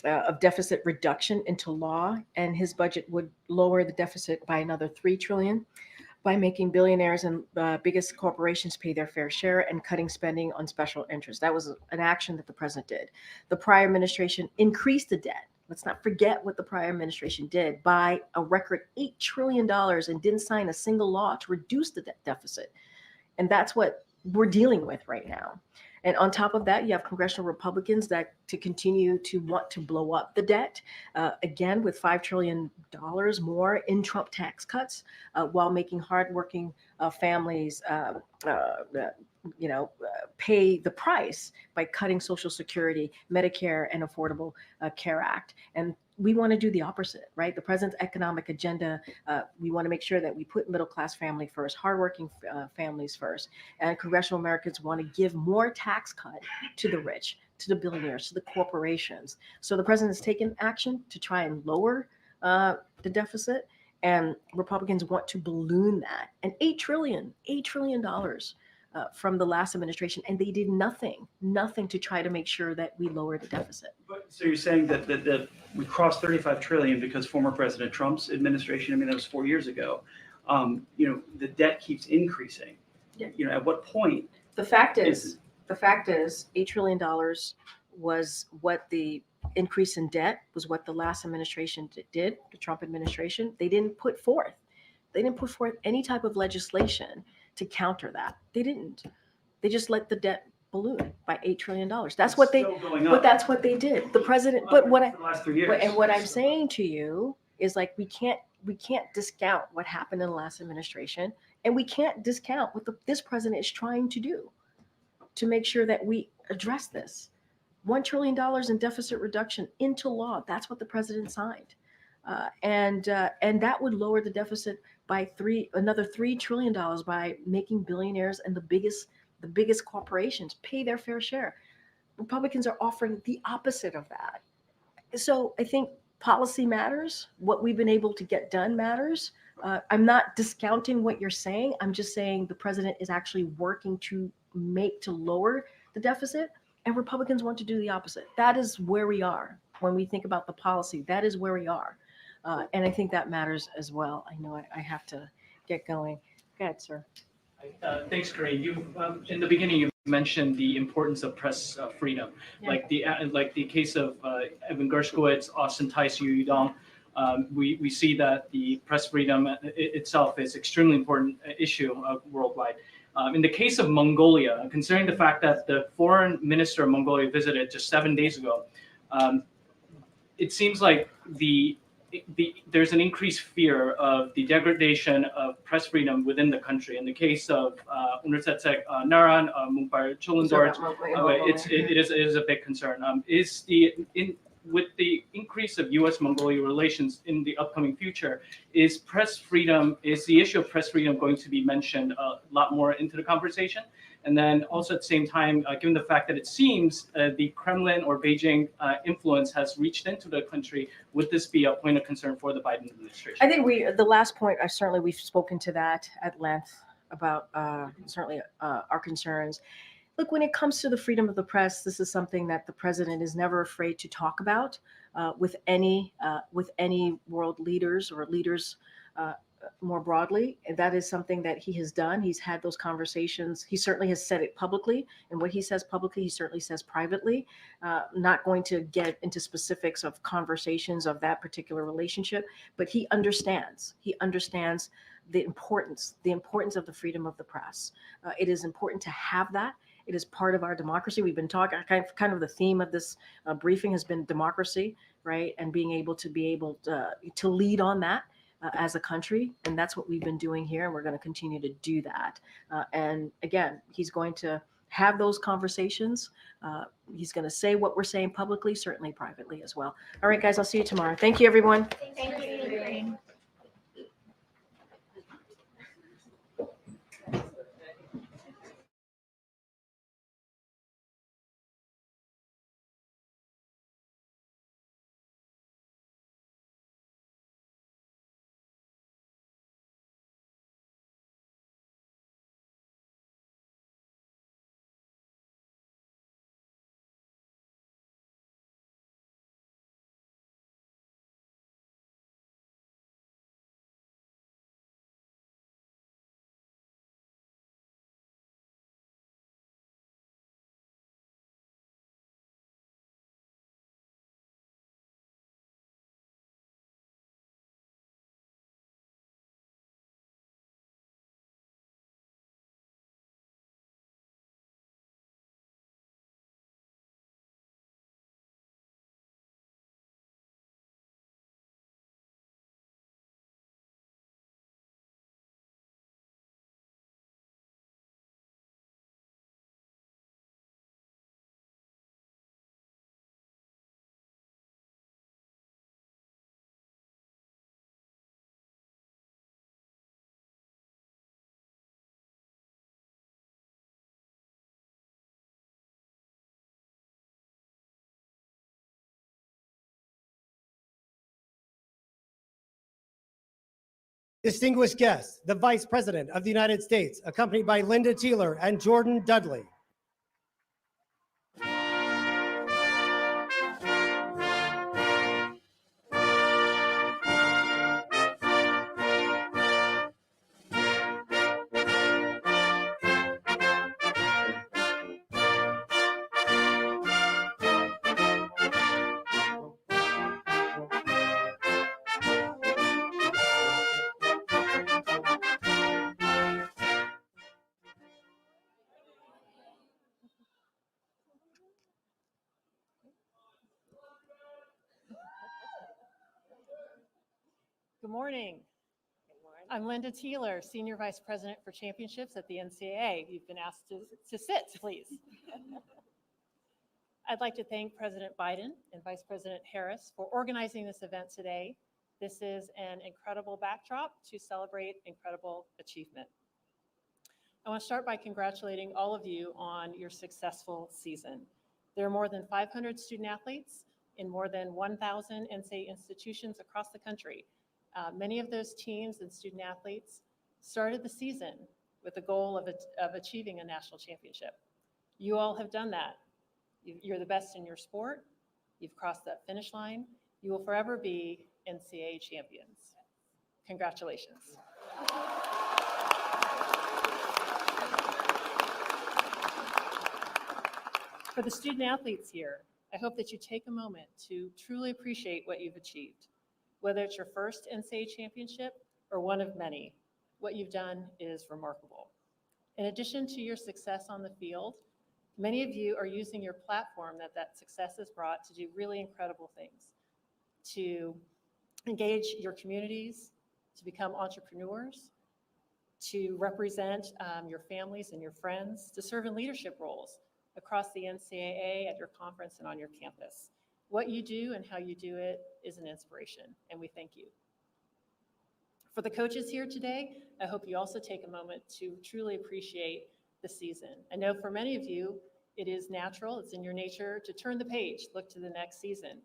of deficit reduction into law, and his budget would lower the deficit by another $3 trillion by making billionaires and biggest corporations pay their fair share and cutting spending on special interests. That was an action that the president did. The prior administration increased the debt. Let's not forget what the prior administration did, by a record $8 trillion, and didn't sign a single law to reduce the debt deficit. And that's what we're dealing with right now. And on top of that, you have congressional Republicans that to continue to want to blow up the debt, again, with $5 trillion more in Trump tax cuts, while making hardworking families, pay the price by cutting Social Security, Medicare, and Affordable Care Act. And we want to do the opposite, right? The president's economic agenda, we want to make sure that we put middle-class family first, hardworking families first. And congressional Americans want to give more tax cut to the rich, to the billionaires, to the corporations. So the president's taken action to try and lower the deficit, and Republicans want to balloon that. And $8 trillion from the last administration, and they did nothing to try to make sure that we lower the deficit. So you're saying that we crossed 35 trillion because former President Trump's administration, I mean, that was 4 years ago. The debt keeps increasing. Yeah. At what point? The fact is, $8 trillion was what the increase in debt was, what the last administration did, the Trump administration. They didn't put forth any type of legislation to counter that. They didn't. They just let the debt balloon by $8 trillion. That's what they did. The president, but what For the last 3 years. and what I'm saying to you is, like, we can't discount what happened in the last administration, and we can't discount what this president is trying to do to make sure that we address this. $1 trillion in deficit reduction into law. That's what the president signed. And that would lower the deficit by another $3 trillion by making billionaires and the biggest corporations pay their fair share. Republicans are offering the opposite of that. So I think policy matters. What we've been able to get done matters. I'm not discounting what you're saying. I'm just saying the president is actually working to lower the deficit, and Republicans want to do the opposite. That is where we are when we think about the policy. That is where we are. And I think that matters as well. I know I have to get going. Go ahead, sir. Thanks, Karine. You in the beginning you mentioned the importance of press freedom, Yeah. like the case of Evan Gershkowitz, Austin Tice, Yu Dong. We see that the press freedom itself is extremely important issue worldwide. In the case of Mongolia, considering the fact that the foreign minister of Mongolia visited just 7 days ago, it seems like there's an increased fear of the degradation of press freedom within the country. In the case of Universitet Naran, Mumbai Chulundort, it is a big concern. With the increase of U.S.-Mongolia relations in the upcoming future, is the issue of press freedom going to be mentioned a lot more into the conversation? And then also at the same time, given the fact that it seems the Kremlin or Beijing influence has reached into the country, would this be a point of concern for the Biden administration? I think the last point, certainly we've spoken to that at length about certainly our concerns. Look, when it comes to the freedom of the press, this is something that the president is never afraid to talk about with any world leaders or leaders more broadly. And that is something that he has done. He's had those conversations. He certainly has said it publicly. And what he says publicly, he certainly says privately. Not going to get into specifics of conversations of that particular relationship, but he understands. He understands the importance of the freedom of the press. It is important to have that. It is part of our democracy. We've been talking, kind of the theme of this briefing has been democracy, right? And being able to lead on that as a country. And that's what we've been doing here. And we're going to continue to do that. And again, he's going to have those conversations. He's going to say what we're saying publicly, certainly privately as well. All right, guys, I'll see you tomorrow. Thank you, everyone. Thank you. Distinguished guests, the Vice President of the United States, accompanied by Linda Teeler and Jordan Dudley. Good morning. I'm Linda Teeler, Senior Vice President for Championships at the NCAA. You've been asked to sit, please. I'd like to thank President Biden and Vice President Harris for organizing this event today. This is an incredible backdrop to celebrate incredible achievement. I want to start by congratulating all of you on your successful season. There are more than 500 student athletes in more than 1,000 NCAA institutions across the country. Many of those teams and student athletes started the season with the goal of achieving a national championship. You all have done that. You're the best in your sport. You've crossed that finish line. You will forever be NCAA champions. Congratulations. For the student athletes here, I hope that you take a moment to truly appreciate what you've achieved. Whether it's your first NCAA championship or one of many, what you've done is remarkable. In addition to your success on the field, many of you are using your platform that success has brought to do really incredible things, to engage your communities, to become entrepreneurs, to represent your families and your friends, to serve in leadership roles across the NCAA, at your conference, and on your campus. What you do and how you do it is an inspiration, and we thank you. For the coaches here today, I hope you also take a moment to truly appreciate the season. I know for many of you, it is natural, it's in your nature to turn the page, look to the next season,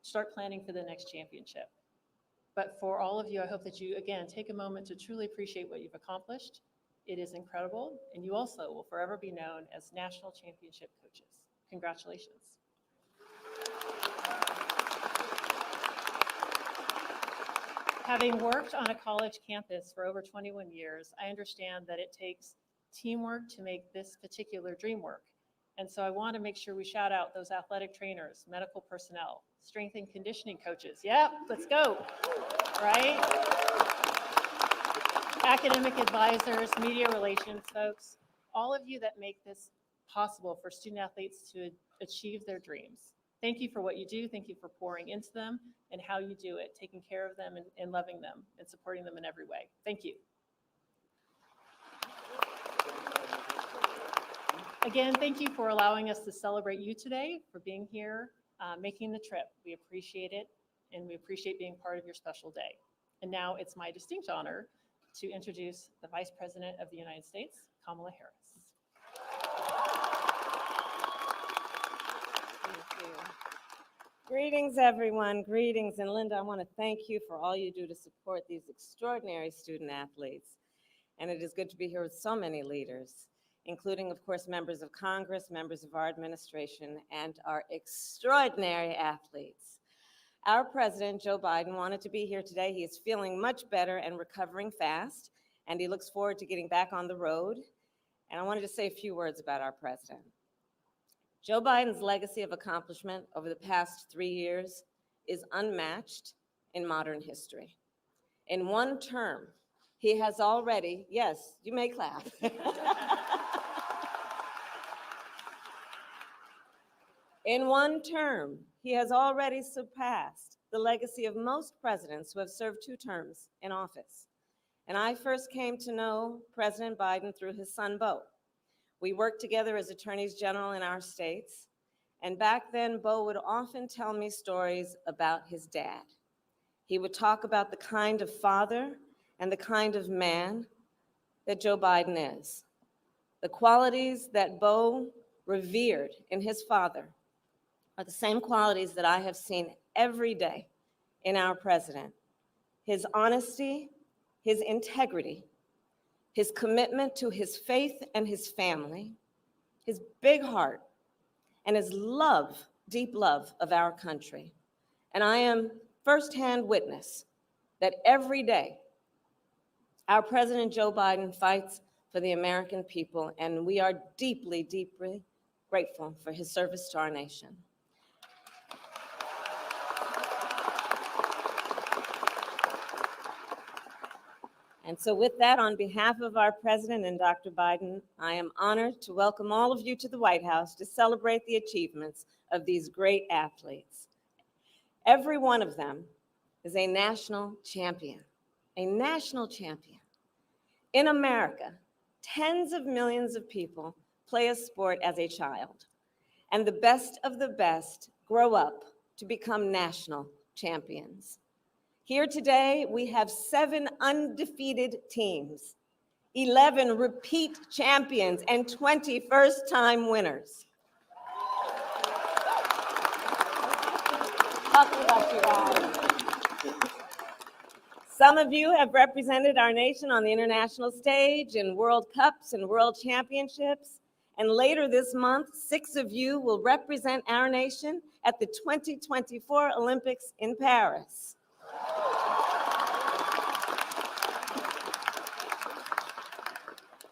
start planning for the next championship. But for all of you, I hope that you, again, take a moment to truly appreciate what you've accomplished. It is incredible, and you also will forever be known as national championship coaches. Congratulations. Having worked on a college campus for over 21 years, I understand that it takes teamwork to make this particular dream work. And so I want to make sure we shout out those athletic trainers, medical personnel, strength and conditioning coaches. Yep, let's go, right? Academic advisors, media relations folks, all of you that make this possible for student athletes to achieve their dreams. Thank you for what you do. Thank you for pouring into them and how you do it, taking care of them and loving them and supporting them in every way. Thank you. Again, thank you for allowing us to celebrate you today, for being here, making the trip. We appreciate it, and we appreciate being part of your special day. And now it's my distinct honor to introduce the Vice President of the United States, Kamala Harris. Greetings, everyone. Greetings. And Linda, I want to thank you for all you do to support these extraordinary student athletes. And it is good to be here with so many leaders, including, of course, members of Congress, members of our administration, and our extraordinary athletes. Our president, Joe Biden, wanted to be here today. He is feeling much better and recovering fast, and he looks forward to getting back on the road. And I wanted to say a few words about our president. Joe Biden's legacy of accomplishment over the past 3 years is unmatched in modern history. In one term, he has already, yes, you may clap. In one term, he has already surpassed the legacy of most presidents who have served 2 terms in office. And I first came to know President Biden through his son, Beau. We worked together as attorneys general in our states. And back then, Beau would often tell me stories about his dad. He would talk about the kind of father and the kind of man that Joe Biden is. The qualities that Beau revered in his father are the same qualities that I have seen every day in our president. His honesty, his integrity, his commitment to his faith and his family, his big heart, and his love, deep love of our country. And I am firsthand witness that every day our President Joe Biden fights for the American people, and we are deeply, deeply grateful for his service to our nation. And so with that, on behalf of our President and Dr. Biden, I am honored to welcome all of you to the White House to celebrate the achievements of these great athletes. Every one of them is a national champion, a national champion. In America, tens of millions of people play a sport as a child, and the best of the best grow up to become national champions. Here today, we have 7 undefeated teams, 11 repeat champions, and 20 first-time winners. Talking about you guys. Some of you have represented our nation on the international stage in World Cups and World Championships. And later this month, 6 of you will represent our nation at the 2024 Olympics in Paris.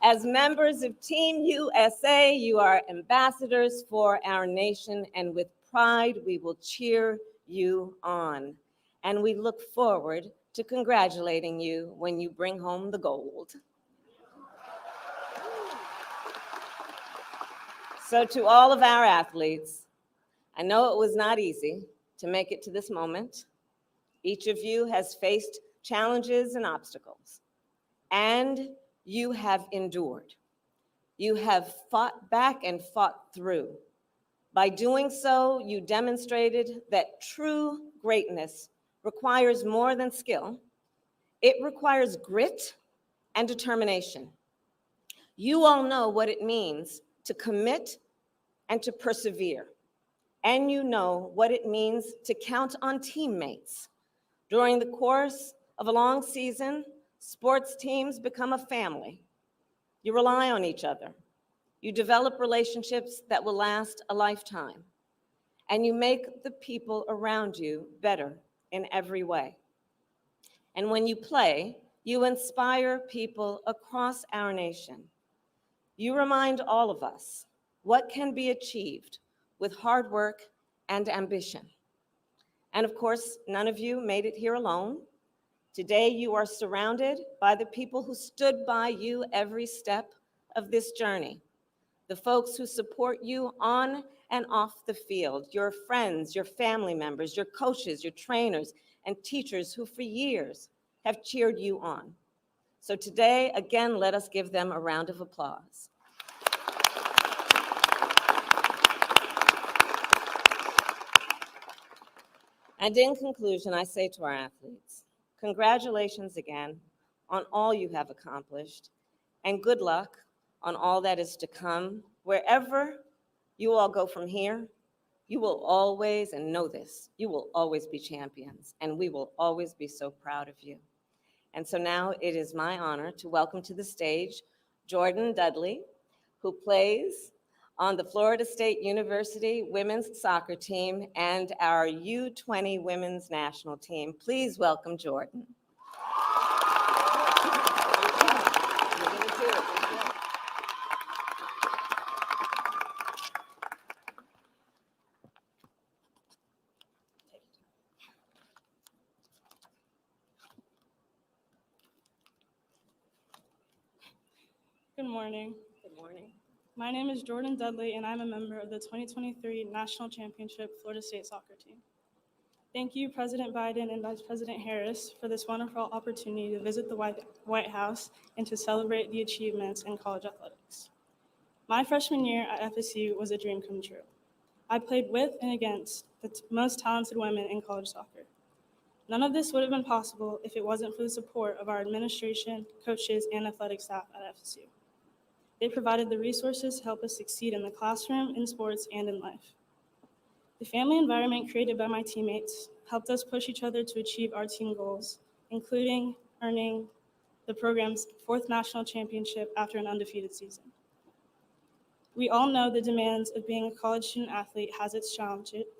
As members of Team USA, you are ambassadors for our nation, and with pride, we will cheer you on. And we look forward to congratulating you when you bring home the gold. So to all of our athletes, I know it was not easy to make it to this moment. Each of you has faced challenges and obstacles, and you have endured. You have fought back and fought through. By doing so, you demonstrated that true greatness requires more than skill. It requires grit and determination. You all know what it means to commit and to persevere. And you know what it means to count on teammates. During the course of a long season, sports teams become a family. You rely on each other. You develop relationships that will last a lifetime. And you make the people around you better in every way. And when you play, you inspire people across our nation. You remind all of us what can be achieved with hard work and ambition. And of course, none of you made it here alone. Today, you are surrounded by the people who stood by you every step of this journey, the folks who support you on and off the field, your friends, your family members, your coaches, your trainers, and teachers who for years have cheered you on. So today, again, let us give them a round of applause. And in conclusion, I say to our athletes, congratulations again on all you have accomplished, and good luck on all that is to come. Wherever you all go from here, you will always, and know this, you will always be champions, and we will always be so proud of you. And so now it is my honor to welcome to the stage Jordan Dudley, who plays on the Florida State University women's soccer team and our U20 women's national team. Please welcome Jordan. Good morning. Good morning. My name is Jordan Dudley, and I'm a member of the 2023 National Championship Florida State Soccer Team. Thank you, President Biden and Vice President Harris, for this wonderful opportunity to visit the White House and to celebrate the achievements in college athletics. My freshman year at FSU was a dream come true. I played with and against the most talented women in college soccer. None of this would have been possible if it wasn't for the support of our administration, coaches, and athletic staff at FSU. They provided the resources to help us succeed in the classroom, in sports, and in life. The family environment created by my teammates helped us push each other to achieve our team goals, including earning the program's 4th national championship after an undefeated season. We all know the demands of being a college student athlete has its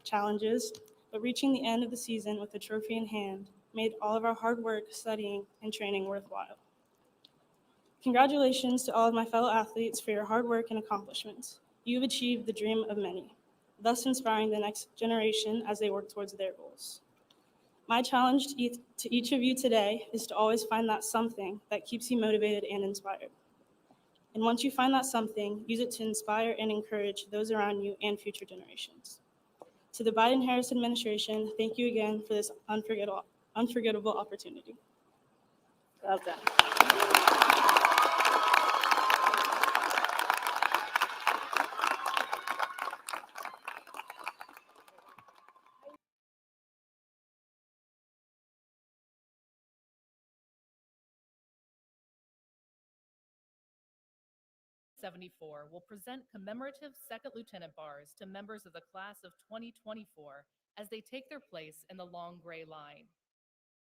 challenges, but reaching the end of the season with a trophy in hand made all of our hard work, studying, and training worthwhile. Congratulations to all of my fellow athletes for your hard work and accomplishments. You've achieved the dream of many, thus inspiring the next generation as they work towards their goals. My challenge to each of you today is to always find that something that keeps you motivated and inspired. And once you find that something, use it to inspire and encourage those around you and future generations. To the Biden-Harris administration, thank you again for this unforgettable opportunity. Well done. Will present commemorative second lieutenant bars to members of the class of 2024 as they take their place in the long gray line.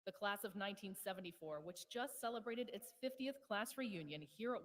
The class of 1974, which just celebrated its 50th class reunion here at